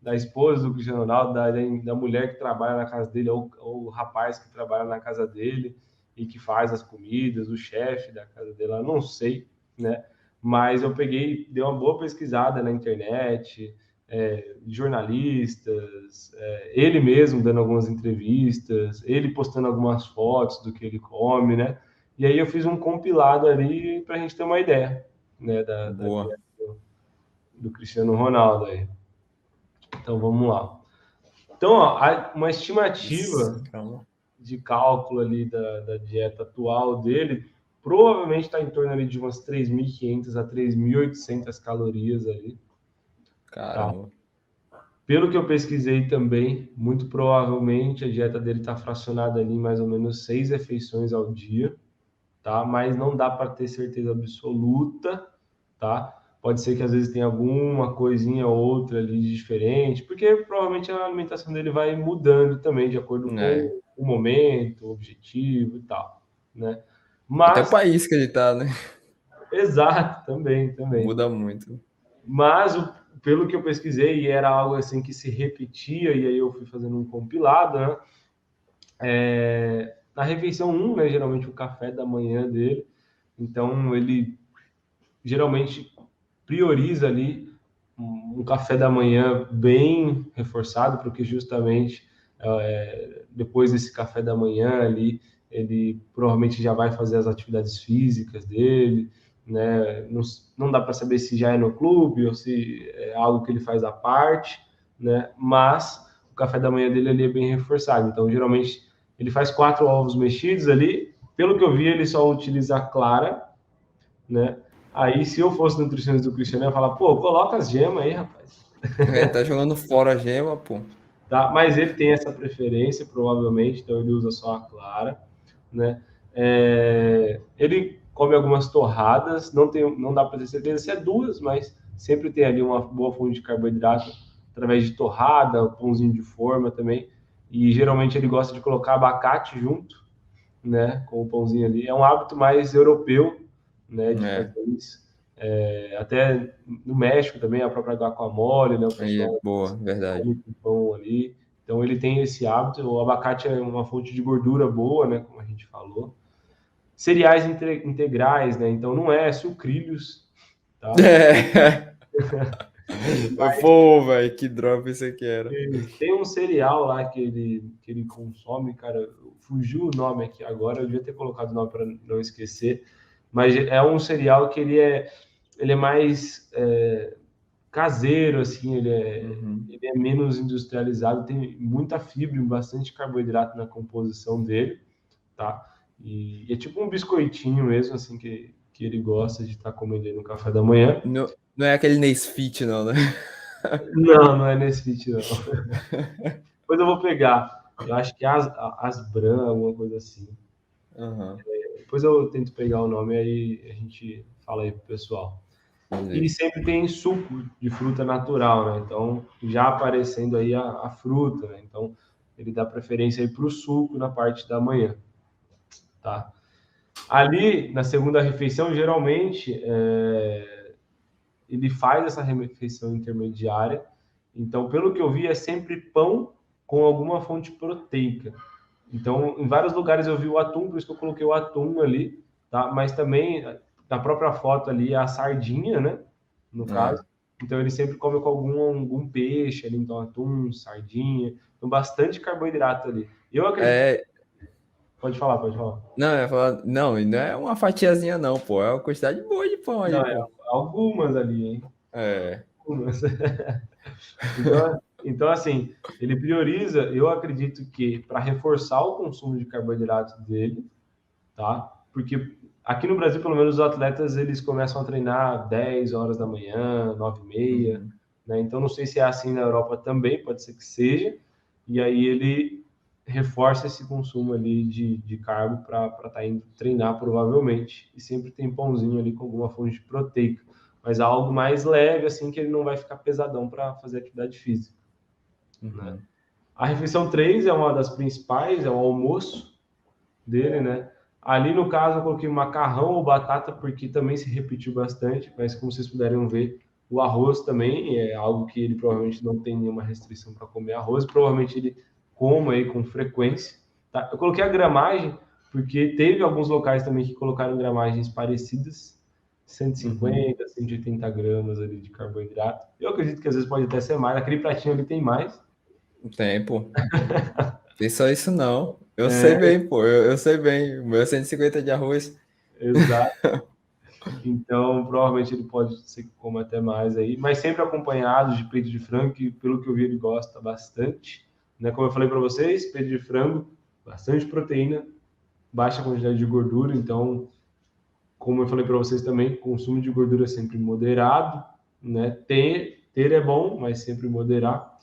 da esposa do Cristiano Ronaldo, da mulher que trabalha na casa dele, ou o rapaz que trabalha na casa dele e que faz as comidas, o chefe da casa dele, eu não sei, né? Mas eu peguei, dei uma boa pesquisada na internet, jornalistas, ele mesmo dando algumas entrevistas, ele postando algumas fotos do que ele come, né? E aí eu fiz um compilado ali para a gente ter uma ideia, né, da Boa. dieta do Cristiano Ronaldo aí. Então vamos lá. Então, ó, uma estimativa Calma. de cálculo ali da dieta atual dele provavelmente está em torno ali de umas 3.500 a 3.800 calorias ali, tá? Caramba. Pelo que eu pesquisei também, muito provavelmente a dieta dele está fracionada ali em mais ou menos 6 refeições ao dia, tá? Mas não dá para ter certeza absoluta, tá? Pode ser que às vezes tenha alguma coisinha ou outra ali de diferente, porque provavelmente a alimentação dele vai mudando também de acordo É. com o momento, o objetivo e tal, né? Até o Mas, país que ele tá, né? exato, também. Muda muito. Mas, pelo que eu pesquisei, e era algo assim que se repetia, e aí eu fui fazendo um compilado, né? Na refeição um, né, geralmente o café da manhã dele, então ele geralmente prioriza ali um café da manhã bem reforçado, porque justamente depois desse café da manhã ali, ele provavelmente já vai fazer as atividades físicas dele, né? Não dá para saber se já é no clube ou se é algo que ele faz à parte, né? Mas o café da manhã dele ali é bem reforçado. Então, geralmente, ele faz 4 ovos mexidos ali. Pelo que eu vi, ele só utiliza a clara, né? Aí, se eu fosse nutricionista do Cristiano, eu ia falar, pô, coloca as gemas aí, rapaz. É, tá jogando fora a gema, pô. Tá? Mas ele tem essa preferência, provavelmente, então ele usa só a clara, né? Ele come algumas torradas, não dá para ter certeza se é duas, mas sempre tem ali uma boa fonte de carboidrato através de torrada, pãozinho de forma também. E geralmente ele gosta de colocar abacate junto, né, com o pãozinho ali. É um hábito mais europeu, né, de É. fazer isso. Até no México também, a própria guacamole, né, o Aí é pessoal boa, verdade. come com pão ali. Então ele tem esse hábito. O abacate é uma fonte de gordura boa, né, como a gente falou. Cereais integrais, né? Então não é sucrilhos, tá? É. Mas Pô, velho, que droga isso aqui era. tem um cereal lá que ele consome, cara. Fugiu o nome aqui agora, eu devia ter colocado o nome para não esquecer. Mas é um cereal que ele é mais caseiro, assim, Uhum. ele é menos industrializado, tem muita fibra e bastante carboidrato na composição dele, tá? E é tipo um biscoitinho mesmo, assim, que ele gosta de estar comendo aí no café da manhã. Não, não é aquele Nesfit, não, né? Não, não é nesse sentido, não. Depois eu vou pegar. Eu acho que é Asbran, alguma coisa assim. Uhum. Depois eu tento pegar o nome aí a gente fala aí pro pessoal. E sempre tem suco de fruta natural, né? Então, já aparecendo aí a fruta, né? Então, ele dá preferência aí para o suco na parte da manhã, tá? Ali, na segunda refeição, geralmente, ele faz essa refeição intermediária. Então, pelo que eu vi, é sempre pão com alguma fonte proteica. Então, em vários lugares eu vi o atum, por isso que eu coloquei o atum ali, tá? Mas também, na própria foto ali, a sardinha, né? No caso. Então, ele sempre come com algum peixe ali, então atum, sardinha. Então, bastante carboidrato ali. Eu acredito... Pode falar, pode falar. Não, eu ia falar, não, não é uma fatiazinha não, pô. É uma quantidade boa de pão aí, Não, pô. algumas ali, hein? Algumas. Então, assim, ele prioriza, eu acredito que para reforçar o consumo de carboidrato dele, tá? Porque aqui no Brasil, pelo menos, os atletas, eles começam a treinar 10 horas da manhã, 9h30, né? Então, não sei se é assim na Europa também, pode ser que seja. E aí ele reforça esse consumo ali de carbo para estar indo treinar, provavelmente. E sempre tem pãozinho ali com alguma fonte proteica. Mas algo mais leve, assim, que ele não vai ficar pesadão para fazer atividade física. Né? A refeição 3 é uma das principais, é o almoço dele, né? Ali, no caso, eu coloquei macarrão ou batata, porque também se repetiu bastante, mas como vocês puderam ver, o arroz também é algo que ele provavelmente não tem nenhuma restrição para comer arroz, provavelmente ele coma aí com frequência. Tá? Eu coloquei a gramagem, porque teve alguns locais também que colocaram gramagens parecidas, 150, 180 gramas ali de carboidrato. Eu acredito que às vezes pode até ser mais, aquele pratinho ali tem mais. Tem, pô. Tem só isso não. Eu sei bem, pô. Eu sei bem. O meu é 150 de arroz. Exato. Então, provavelmente ele pode ser que coma até mais aí, mas sempre acompanhado de peito de frango, que pelo que eu vi ele gosta bastante. Né? Como eu falei para vocês, peito de frango, bastante proteína, baixa quantidade de gordura, então, como eu falei para vocês também, consumo de gordura é sempre moderado, né? Ter é bom, mas sempre moderar.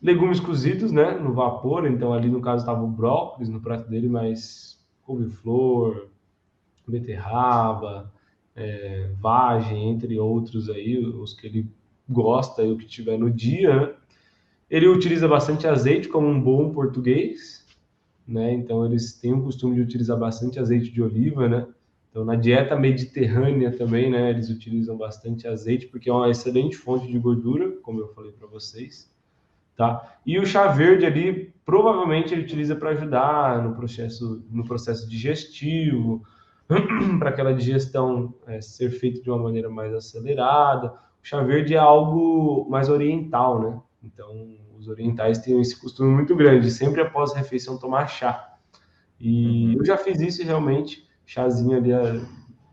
Legumes cozidos, né, no vapor, então ali no caso estava o brócolis no prato dele, mas couve-flor, beterraba, vagem, entre outros aí, os que ele gosta e o que tiver no dia, né? Ele utiliza bastante azeite como um bom português, né? Então eles têm o costume de utilizar bastante azeite de oliva, né? Então na dieta mediterrânea também, né, eles utilizam bastante azeite porque é uma excelente fonte de gordura, como eu falei para vocês, tá? E o chá verde ali, provavelmente ele utiliza para ajudar no processo digestivo, para aquela digestão ser feita de uma maneira mais acelerada. O chá verde é algo mais oriental, né? Então, os orientais têm esse costume muito grande, sempre após a refeição tomar chá. E eu já fiz isso e realmente, chazinho ali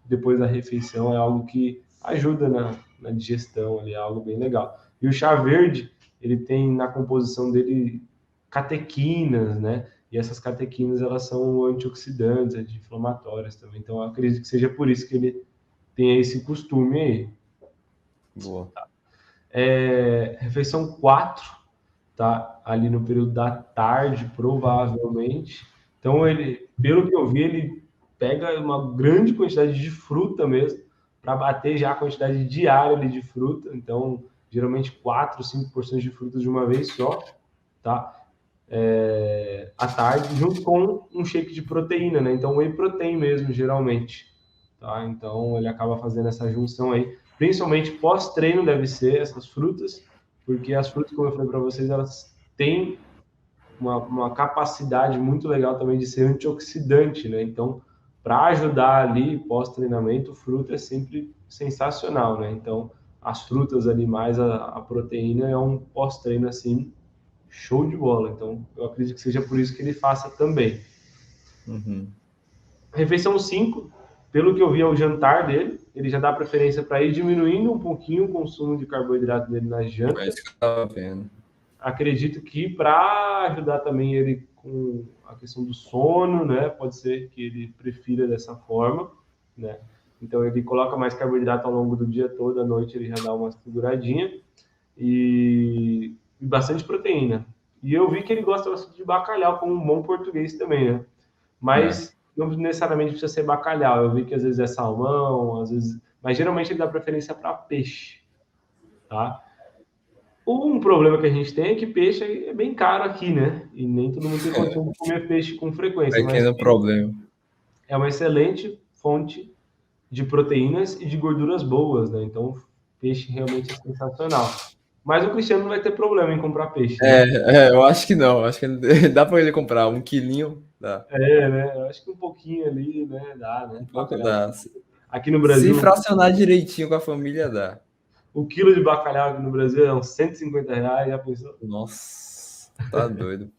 depois da refeição é algo que ajuda na digestão, ali, é algo bem legal. E o chá verde, ele tem na composição dele catequinas, né? E essas catequinas, elas são antioxidantes, anti-inflamatórias também. Então, eu acredito que seja por isso que ele tem esse costume aí. Boa. Refeição 4, tá? Ali no período da tarde, provavelmente. Então, ele, pelo que eu vi, ele pega uma grande quantidade de fruta mesmo, para bater já a quantidade diária ali de fruta. Então, geralmente 4, 5 porções de frutas de uma vez só, tá? À tarde, junto com um shake de proteína, né? Então, whey protein mesmo, geralmente. Tá? Então, ele acaba fazendo essa junção aí. Principalmente pós-treino deve ser essas frutas, porque as frutas, como eu falei para vocês, elas têm uma capacidade muito legal também de ser antioxidante, né? Então, para ajudar ali pós-treinamento, fruta é sempre sensacional, né? Então, as frutas ali mais a proteína é um pós-treino assim show de bola. Então, eu acredito que seja por isso que ele faça também. Refeição 5, pelo que eu vi é o jantar dele, ele já dá preferência para ir diminuindo um pouquinho o consumo de carboidrato dele na janta. É isso que eu tava vendo. Acredito que para ajudar também ele com a questão do sono, né? Pode ser que ele prefira dessa forma, né? Então ele coloca mais carboidrato ao longo do dia todo, à noite ele já dá uma seguradinha e bastante proteína. E eu vi que ele gosta bastante de bacalhau, como um bom português também, né? Mas não necessariamente precisa ser bacalhau. Eu vi que às vezes é salmão, às vezes mas geralmente ele dá preferência para peixe, tá? Um problema que a gente tem é que peixe é bem caro aqui, né? E nem todo mundo tem condição de comer peixe com frequência, mas Pequeno problema. é uma excelente fonte de proteínas e de gorduras boas, né? Então, peixe realmente é sensacional. Mas o Cristiano não vai ter problema em comprar peixe, né? Eu acho que não. Acho que dá pra ele comprar 1 quilinho. Dá. Né? Eu acho que um pouquinho ali, né? Dá, Um né? pouco Bacalhau. dá. Aqui no Se Brasil, fracionar direitinho com a família, dá. o quilo de bacalhau aqui no Brasil é uns R$ 150, já pensou? Nossa, tá doido.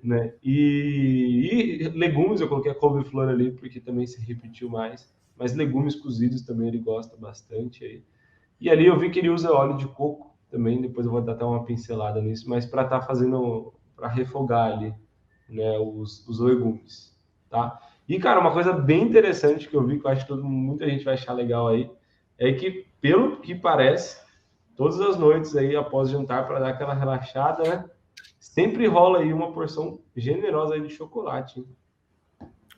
Né? E legumes, eu coloquei a couve-flor ali, porque também se repetiu mais. Mas legumes cozidos também ele gosta bastante aí. E ali eu vi que ele usa óleo de coco também, depois eu vou dar até uma pincelada nisso, mas para estar fazendo, para refogar ali, né, os legumes, tá? E, cara, uma coisa bem interessante que eu vi, que eu acho que muita gente vai achar legal aí, é que, pelo que parece, todas as noites aí, após jantar, para dar aquela relaxada, né, sempre rola aí uma porção generosa aí de chocolate, hein?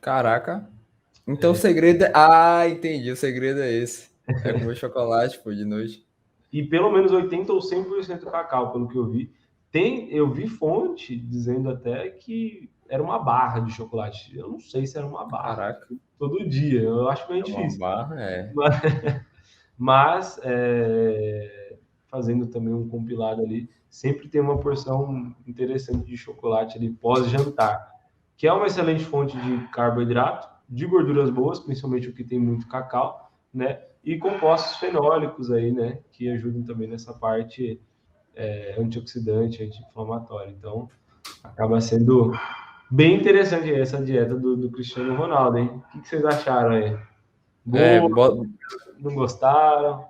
Caraca. Então o segredo é. Ah, entendi. O segredo é esse. É comer chocolate, pô, de noite. E pelo menos 80 ou 100% cacau, pelo que eu vi. Eu vi fonte dizendo até que era uma barra de chocolate. Eu não sei se era uma barra Caraca. todo dia. Eu acho bem É uma difícil. barra, é. Mas fazendo também um compilado ali, sempre tem uma porção interessante de chocolate ali pós-jantar, que é uma excelente fonte de carboidrato, de gorduras boas, principalmente o que tem muito cacau, né? E compostos fenólicos aí, né? Que ajudam também nessa parte antioxidante, anti-inflamatória. Então, acaba sendo bem interessante essa dieta do Cristiano Ronaldo, hein? O que vocês acharam aí? É, Boa? Não gostaram?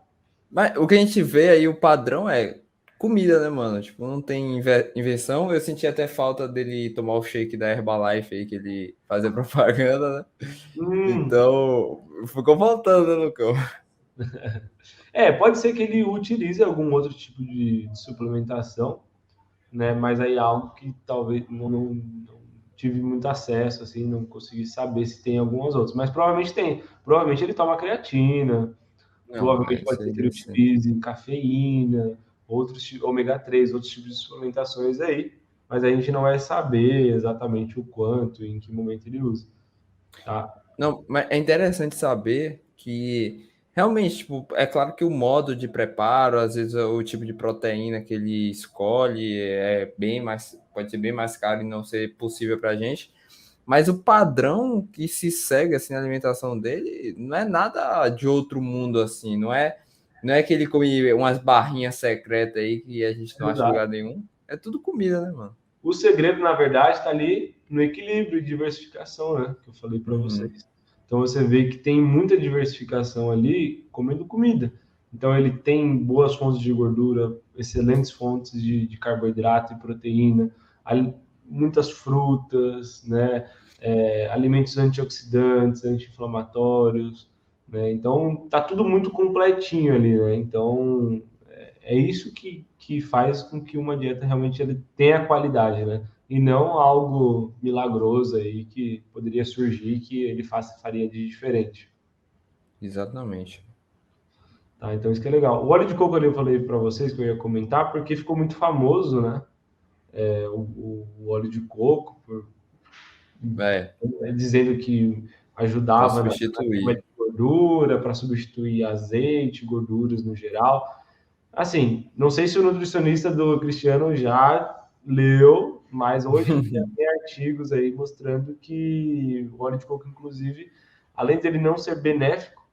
mas o que a gente vê aí, o padrão é comida, né, mano? Tipo, não tem invenção. Eu senti até falta dele tomar o shake da Herbalife aí, que ele fazia propaganda, né? Hum, Então, ficou faltando, né, Lucão? pode ser que ele utilize algum outro tipo de suplementação, né? Mas aí é algo que talvez não tive muito acesso, assim, não consegui saber se tem algumas outras. Mas provavelmente tem. Provavelmente ele toma creatina, Não, provavelmente mas pode ser que seria ele assim. utilize cafeína, ômega 3, outros tipos de suplementações aí, mas a gente não vai saber exatamente o quanto e em que momento ele usa, tá? Não, mas é interessante saber que realmente, tipo, é claro que o modo de preparo, às vezes o tipo de proteína que ele escolhe é bem mais, pode ser bem mais caro e não ser possível para a gente, mas o padrão que se segue assim na alimentação dele não é nada de outro mundo assim, não é que ele come umas barrinhas secretas aí que a gente não acha em lugar Exato. nenhum. É tudo comida, né, mano? O segredo, na verdade, está ali no equilíbrio e diversificação, né? Que eu falei para Uhum. vocês. Então você vê que tem muita diversificação ali comendo comida. Então ele tem boas fontes de gordura, excelentes fontes de carboidrato e proteína, muitas frutas, né? Alimentos antioxidantes, anti-inflamatórios, né? Então tá tudo muito completinho ali, né? Então é isso que faz com que uma dieta realmente ele tenha qualidade, né? E não algo milagroso aí que poderia surgir que ele faria de diferente. Exatamente. Tá? Então isso que é legal. O óleo de coco ali eu falei para vocês que eu ia comentar porque ficou muito famoso, né? O óleo de coco, É, dizendo que para ajudava na queima substituir. de gordura, para substituir azeite, gorduras no geral. Assim, não sei se o nutricionista do Cristiano já leu, mas hoje em dia tem artigos aí mostrando que o óleo de coco, inclusive, além dele não ser benéfico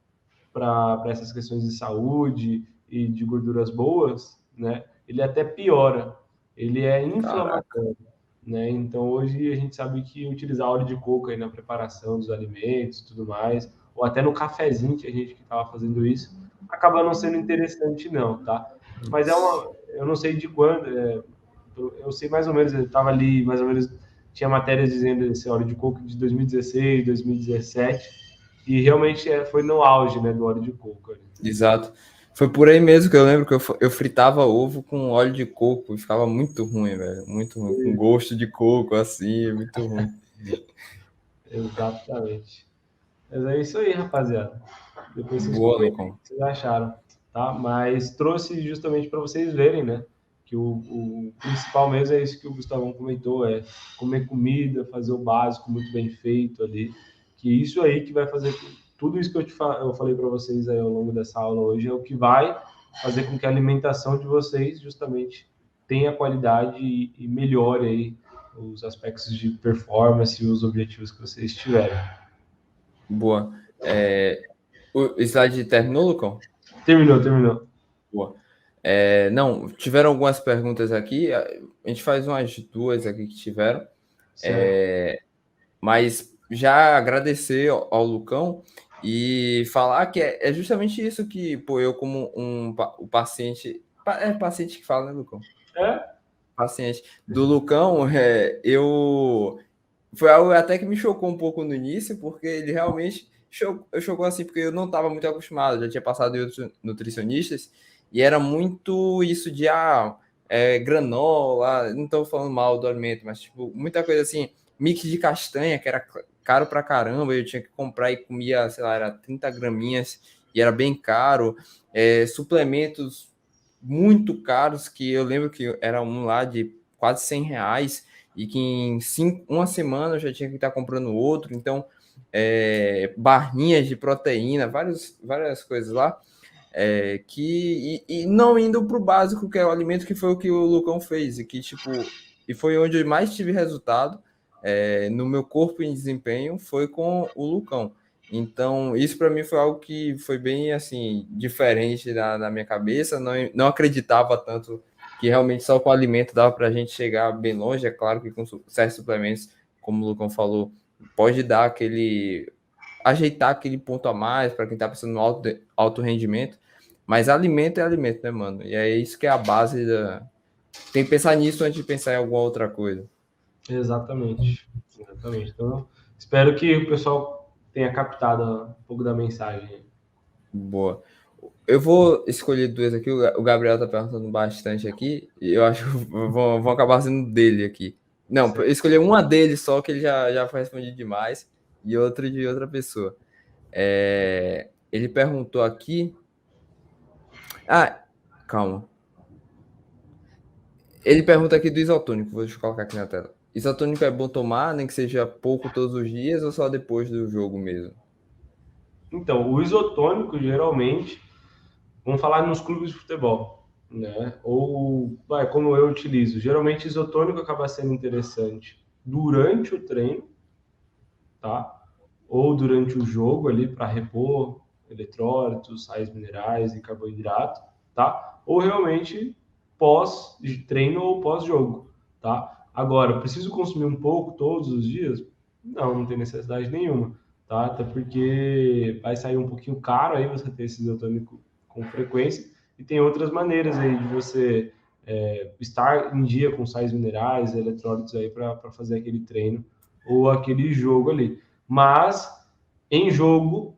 para essas questões de saúde e de gorduras boas, né, ele até piora. Ele é Caraca. inflamatório, né? Então hoje a gente sabe que utilizar óleo de coco aí na preparação dos alimentos e tudo mais, ou até no cafezinho que a gente que estava fazendo isso, acaba não sendo interessante não, tá? Mas eu não sei de quando, eu sei mais ou menos, eu estava ali mais ou menos, tinha matérias dizendo esse óleo de coco de 2016, 2017, e realmente foi no auge, né, do óleo de coco ali. Exato. Foi por aí mesmo que eu lembro que eu fritava ovo com óleo de coco e ficava muito ruim, velho. Muito ruim. Com gosto de coco, assim, muito ruim. Exatamente. Mas é isso aí, rapaziada. Depois vocês Boa, comentem o Lucão. que vocês acharam, tá? Mas trouxe justamente para vocês verem, né? Que o principal mesmo é isso que o Gustavão comentou, é comer comida, fazer o básico muito bem feito ali, que isso aí que vai fazer tudo isso que eu falei para vocês aí ao longo dessa aula hoje é o que vai fazer com que a alimentação de vocês justamente tenha qualidade e melhore aí os aspectos de performance e os objetivos que vocês tiverem. Boa. O slide terminou, Lucão? Terminou. Boa. Não, tiveram algumas perguntas aqui. A gente faz umas duas aqui que tiveram. Certo. Mas já agradecer ao Lucão e falar que é justamente isso que, pô, eu como o paciente... É paciente que fala, né, Lucão? É? Paciente do Lucão, eu... Foi algo até que me chocou um pouco no início, porque ele realmente chocou assim, porque eu não estava muito acostumado, já tinha passado em outros nutricionistas, e era muito isso de, granola, não estou falando mal do alimento, mas tipo, muita coisa assim, mix de castanha, que era caro pra caramba, eu tinha que comprar e comia, sei lá, era 30 graminhas, e era bem caro, suplementos muito caros, que eu lembro que era um lá de quase R$ 100, e que em uma semana eu já tinha que estar comprando outro, então barrinhas de proteína, várias coisas lá, e não indo para o básico, que é o alimento, que foi o que o Lucão fez, e que tipo, e foi onde eu mais tive resultado no meu corpo em desempenho, foi com o Lucão. Então, isso para mim foi algo que foi bem assim diferente na minha cabeça. Não acreditava tanto que realmente só com alimento dava para a gente chegar bem longe. É claro que com certos suplementos, como o Lucão falou, pode dar ajeitar aquele ponto a mais para quem está pensando no alto rendimento. Mas alimento é alimento, né, mano? E é isso que é a base da. Tem que pensar nisso antes de pensar em alguma outra coisa. Exatamente. Então, espero que o pessoal tenha captado um pouco da mensagem. Boa. Eu vou escolher duas aqui. O Gabriel tá perguntando bastante aqui. E eu acho que vão acabar sendo dele aqui. Não, Certo. escolher uma dele só, que ele já foi respondido demais. E outra de outra pessoa. Ele perguntou aqui. Calma. Ele pergunta aqui do isotônico. Vou colocar aqui na tela. Isotônico é bom tomar, nem que seja pouco todos os dias ou só depois do jogo mesmo? Então, o isotônico, geralmente, vamos falar nos clubes de futebol, né? Ou, como eu utilizo, geralmente isotônico acaba sendo interessante durante o treino, tá? Ou durante o jogo ali para repor eletrólitos, sais minerais e carboidrato, tá? Ou realmente pós treino ou pós-jogo, tá? Agora, preciso consumir um pouco todos os dias? Não tem necessidade nenhuma, tá? Até porque vai sair um pouquinho caro aí você ter esse isotônico com frequência e tem outras maneiras aí de você estar em dia com sais minerais, eletrólitos aí para fazer aquele treino ou aquele jogo ali. Mas em jogo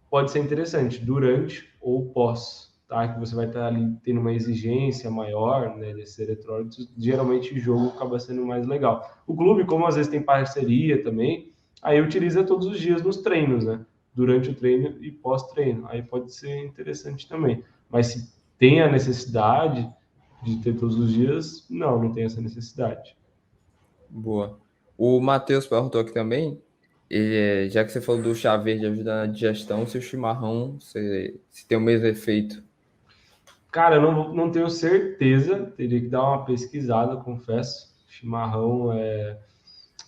pode ser interessante, durante ou pós, tá? Que você vai estar ali tendo uma exigência maior, né, desses eletrólitos. Geralmente o jogo acaba sendo mais legal. O clube, como às vezes tem parceria também, aí utiliza todos os dias nos treinos, né? Durante o treino e pós-treino. Aí pode ser interessante também. Mas se tem a necessidade de ter todos os dias, não tem essa necessidade. Boa. O Matheus perguntou aqui também, já que você falou do chá verde ajudar na digestão, se o chimarrão se tem o mesmo efeito. Cara, eu não tenho certeza, teria que dar uma pesquisada, confesso. Chimarrão é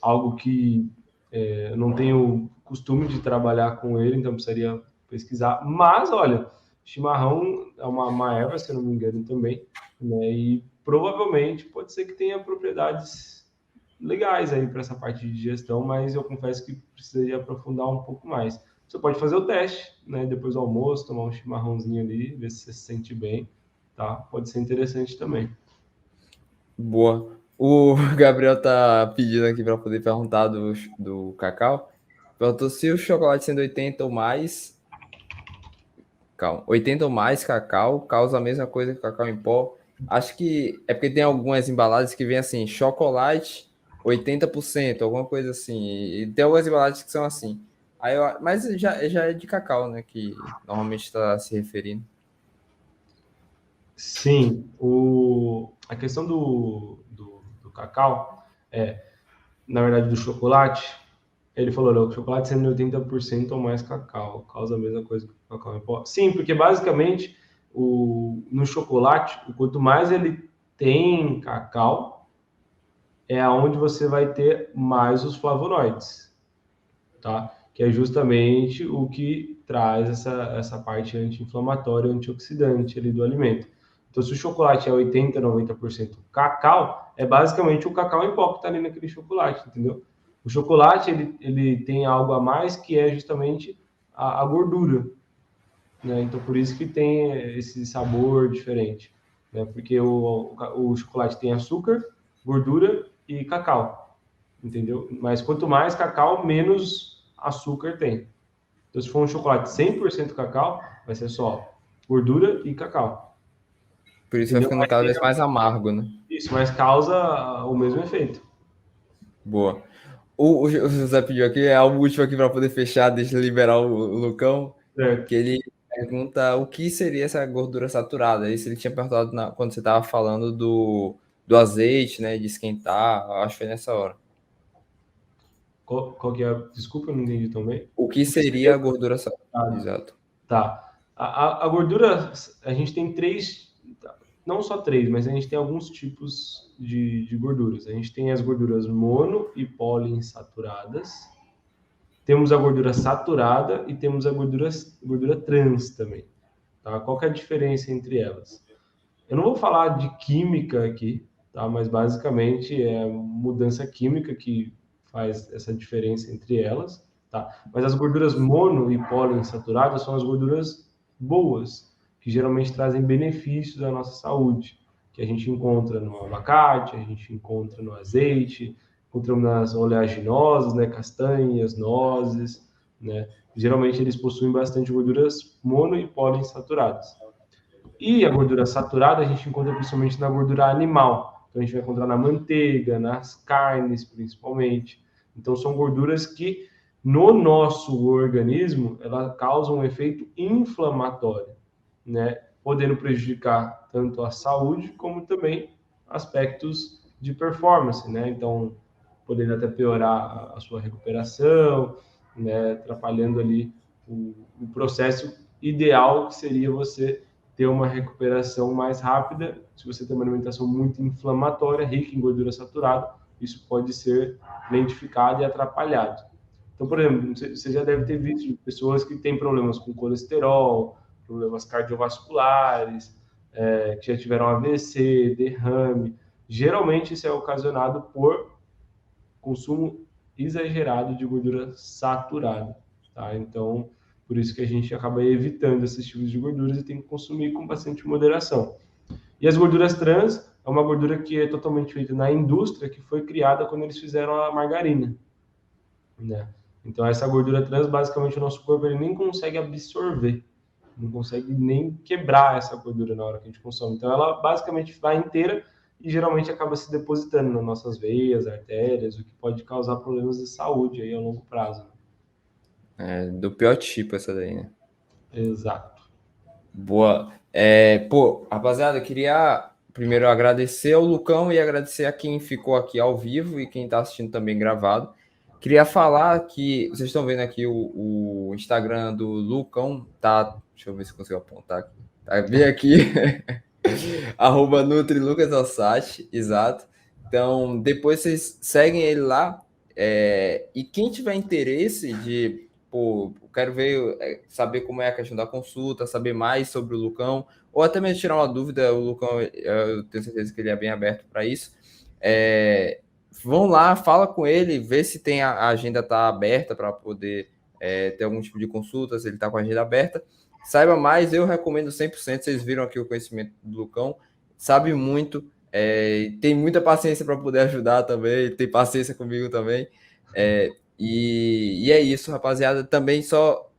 algo que eu não tenho costume de trabalhar com ele, então precisaria pesquisar. Mas, olha, chimarrão é uma erva, se eu não me engano, também, né? E provavelmente pode ser que tenha propriedades legais aí para essa parte de digestão, mas eu confesso que precisaria aprofundar um pouco mais. Você pode fazer o teste, né? Depois do almoço, tomar um chimarrãozinho ali, ver se você se sente bem, tá? Pode ser interessante também. Boa. O Gabriel tá pedindo aqui para poder perguntar do cacau. Perguntou se o chocolate sendo 80 ou mais. Calma, 80 ou mais cacau causa a mesma coisa que cacau em pó. Acho que é porque tem algumas embalagens que vem assim, chocolate 80%, alguma coisa assim. E tem algumas embalagens que são assim. Mas já é de cacau, né? Que normalmente está se referindo. Sim, a questão do cacau, na verdade, do chocolate, ele falou, não, o chocolate sendo 80% ou mais cacau, causa a mesma coisa que o cacau em pó. Sim, porque basicamente no chocolate, quanto mais ele tem cacau, é aonde você vai ter mais os flavonoides, tá? Que é justamente o que traz essa parte anti-inflamatória, antioxidante ali do alimento. Então, se o chocolate é 80, 90% cacau, é basicamente o cacau em pó que está ali naquele chocolate, entendeu? O chocolate, ele tem algo a mais que é justamente a gordura, né? Então, por isso que tem esse sabor diferente, né? Porque o chocolate tem açúcar, gordura e cacau, entendeu? Mas quanto mais cacau, menos açúcar tem. Então, se for um chocolate 100% cacau, vai ser só gordura e cacau. Por isso vai Entendeu? ficando cada vez mais amargo, né? Isso, mas causa o mesmo efeito. Boa. O José pediu aqui, é o último aqui para poder fechar, deixa eu liberar o Lucão, Certo. que ele pergunta o que seria essa gordura saturada. Isso ele tinha perguntado quando você estava falando do azeite, né? De esquentar, acho que foi nessa hora. Qual que é? Desculpa, eu não entendi também. O que O que seria seria a gordura saturada? saturado? Exato. Tá. A gordura, a gente tem três, não só três, mas a gente tem alguns tipos de gorduras. A gente tem as gorduras mono e poliinsaturadas, temos a gordura saturada e temos a gordura trans também. Tá? Qual que é a diferença entre elas? Eu não vou falar de química aqui, tá? Mas basicamente é a mudança química que faz essa diferença entre elas, tá? Mas as gorduras mono e poliinsaturadas são as gorduras boas, que geralmente trazem benefícios à nossa saúde, que a gente encontra no abacate, a gente encontra no azeite, encontramos nas oleaginosas, né, castanhas, nozes, né? Geralmente eles possuem bastante gorduras mono e poliinsaturadas. E a gordura saturada a gente encontra principalmente na gordura animal. Então a gente vai encontrar na manteiga, nas carnes principalmente. Então são gorduras que no nosso organismo ela causam um efeito inflamatório, né? Podendo prejudicar tanto a saúde como também aspectos de performance, né? Então podendo até piorar a sua recuperação, né? Atrapalhando ali o processo ideal que seria você ter uma recuperação mais rápida. Se você tem uma alimentação muito inflamatória, rica em gordura saturada, isso pode ser lentificado e atrapalhado. Então, por exemplo, você já deve ter visto pessoas que têm problemas com colesterol, problemas cardiovasculares, que já tiveram AVC, derrame. Geralmente isso é ocasionado por consumo exagerado de gordura saturada, tá? Então, por isso que a gente acaba evitando esses tipos de gorduras e tem que consumir com bastante moderação. E as gorduras trans é uma gordura que é totalmente feita na indústria, que foi criada quando eles fizeram a margarina, né? Então, essa gordura trans, basicamente, o nosso corpo ele nem consegue absorver, não consegue nem quebrar essa gordura na hora que a gente consome. Então, ela basicamente vai inteira e geralmente acaba se depositando nas nossas veias, artérias, o que pode causar problemas de saúde aí a longo prazo. É, do pior tipo essa daí, né? Exato. Boa. Rapaziada, eu queria primeiro agradecer ao Lucão e agradecer a quem ficou aqui ao vivo e quem está assistindo também gravado. Queria falar que vocês estão vendo aqui o Instagram do Lucão, tá? Deixa eu ver se consigo apontar aqui. Tá bem aqui. @NutriLucasAlsati, exato. Então, depois vocês seguem ele lá. E quem tiver interesse de, quero ver, saber como é a questão da consulta, saber mais sobre o Lucão, ou até mesmo tirar uma dúvida, o Lucão, eu tenho certeza que ele é bem aberto para isso. Vão lá, fala com ele, vê se tem a agenda tá aberta para poder ter algum tipo de consulta, se ele está com a agenda aberta. Saiba mais, eu recomendo 100%. Vocês viram aqui o conhecimento do Lucão, sabe muito, tem muita paciência para poder ajudar também, tem paciência comigo também. E é isso, rapaziada. Também só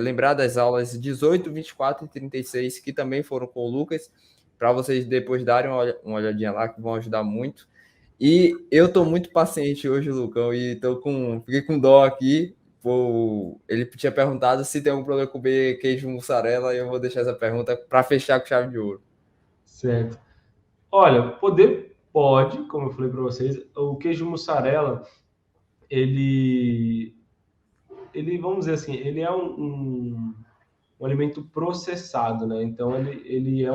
lembrar das aulas 18, 24 e 36, que também foram com o Lucas, para vocês depois darem uma olhadinha lá, que vão ajudar muito. E eu tô muito paciente hoje, Lucão, e fiquei com dó aqui, Ele tinha perguntado se tem algum problema comer queijo mussarela, e eu vou deixar essa pergunta para fechar com chave de ouro. Certo. Olha, pode, como eu falei para vocês, o queijo mussarela, ele, vamos dizer assim, ele é um alimento processado, né? Então ele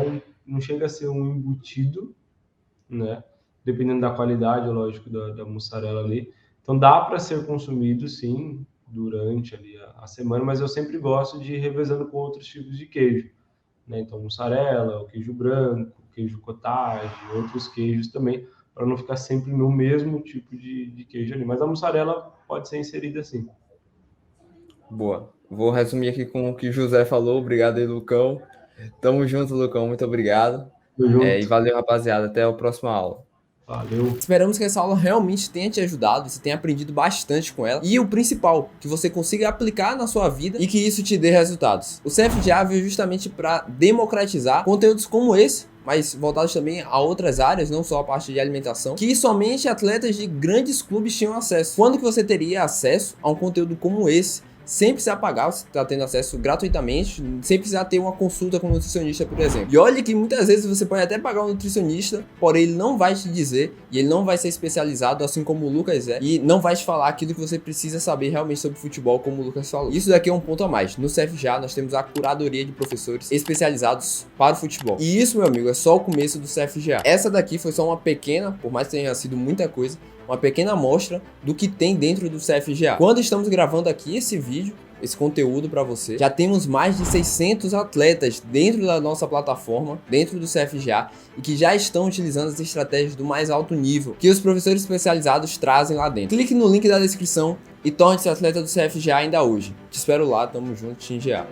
não chega a ser um embutido, né? Dependendo da qualidade, lógico, da mussarela ali. Então dá para ser consumido, sim, durante ali a semana, mas eu sempre gosto de ir revezando com outros tipos de queijo, né? Então mussarela, o queijo branco, o queijo cottage, outros queijos também, para não ficar sempre no mesmo tipo de queijo ali. Mas a mussarela pode ser inserida assim. Boa. Vou resumir aqui com o que o José falou. Obrigado aí, Lucão. Tamo junto, Lucão. Muito obrigado. Tamo junto. E valeu, rapaziada. Até a próxima aula. Valeu. Esperamos que essa aula realmente tenha te ajudado, você tenha aprendido bastante com ela. E o principal, que você consiga aplicar na sua vida e que isso te dê resultados. O CFGA veio justamente para democratizar conteúdos como esse, mas voltados também a outras áreas, não só a parte de alimentação, que somente atletas de grandes clubes tinham acesso. Quando que você teria acesso a um conteúdo como esse? Sem precisar pagar, você está tendo acesso gratuitamente, sem precisar ter uma consulta com um nutricionista, por exemplo. E olha que muitas vezes você pode até pagar um nutricionista, porém ele não vai te dizer, e ele não vai ser especializado, assim como o Lucas é, e não vai te falar aquilo que você precisa saber realmente sobre futebol, como o Lucas falou. Isso daqui é um ponto a mais. No CFGA nós temos a curadoria de professores especializados para o futebol. E isso, meu amigo, é só o começo do CFGA. Essa daqui foi só uma pequena, por mais que tenha sido muita coisa, uma pequena amostra do que tem dentro do CFGA. Quando estamos gravando aqui esse vídeo, esse conteúdo para você, já temos mais de 600 atletas dentro da nossa plataforma, dentro do CFGA, e que já estão utilizando as estratégias do mais alto nível que os professores especializados trazem lá dentro. Clique no link da descrição e torne-se atleta do CFGA ainda hoje. Te espero lá, tamo junto, Team GA.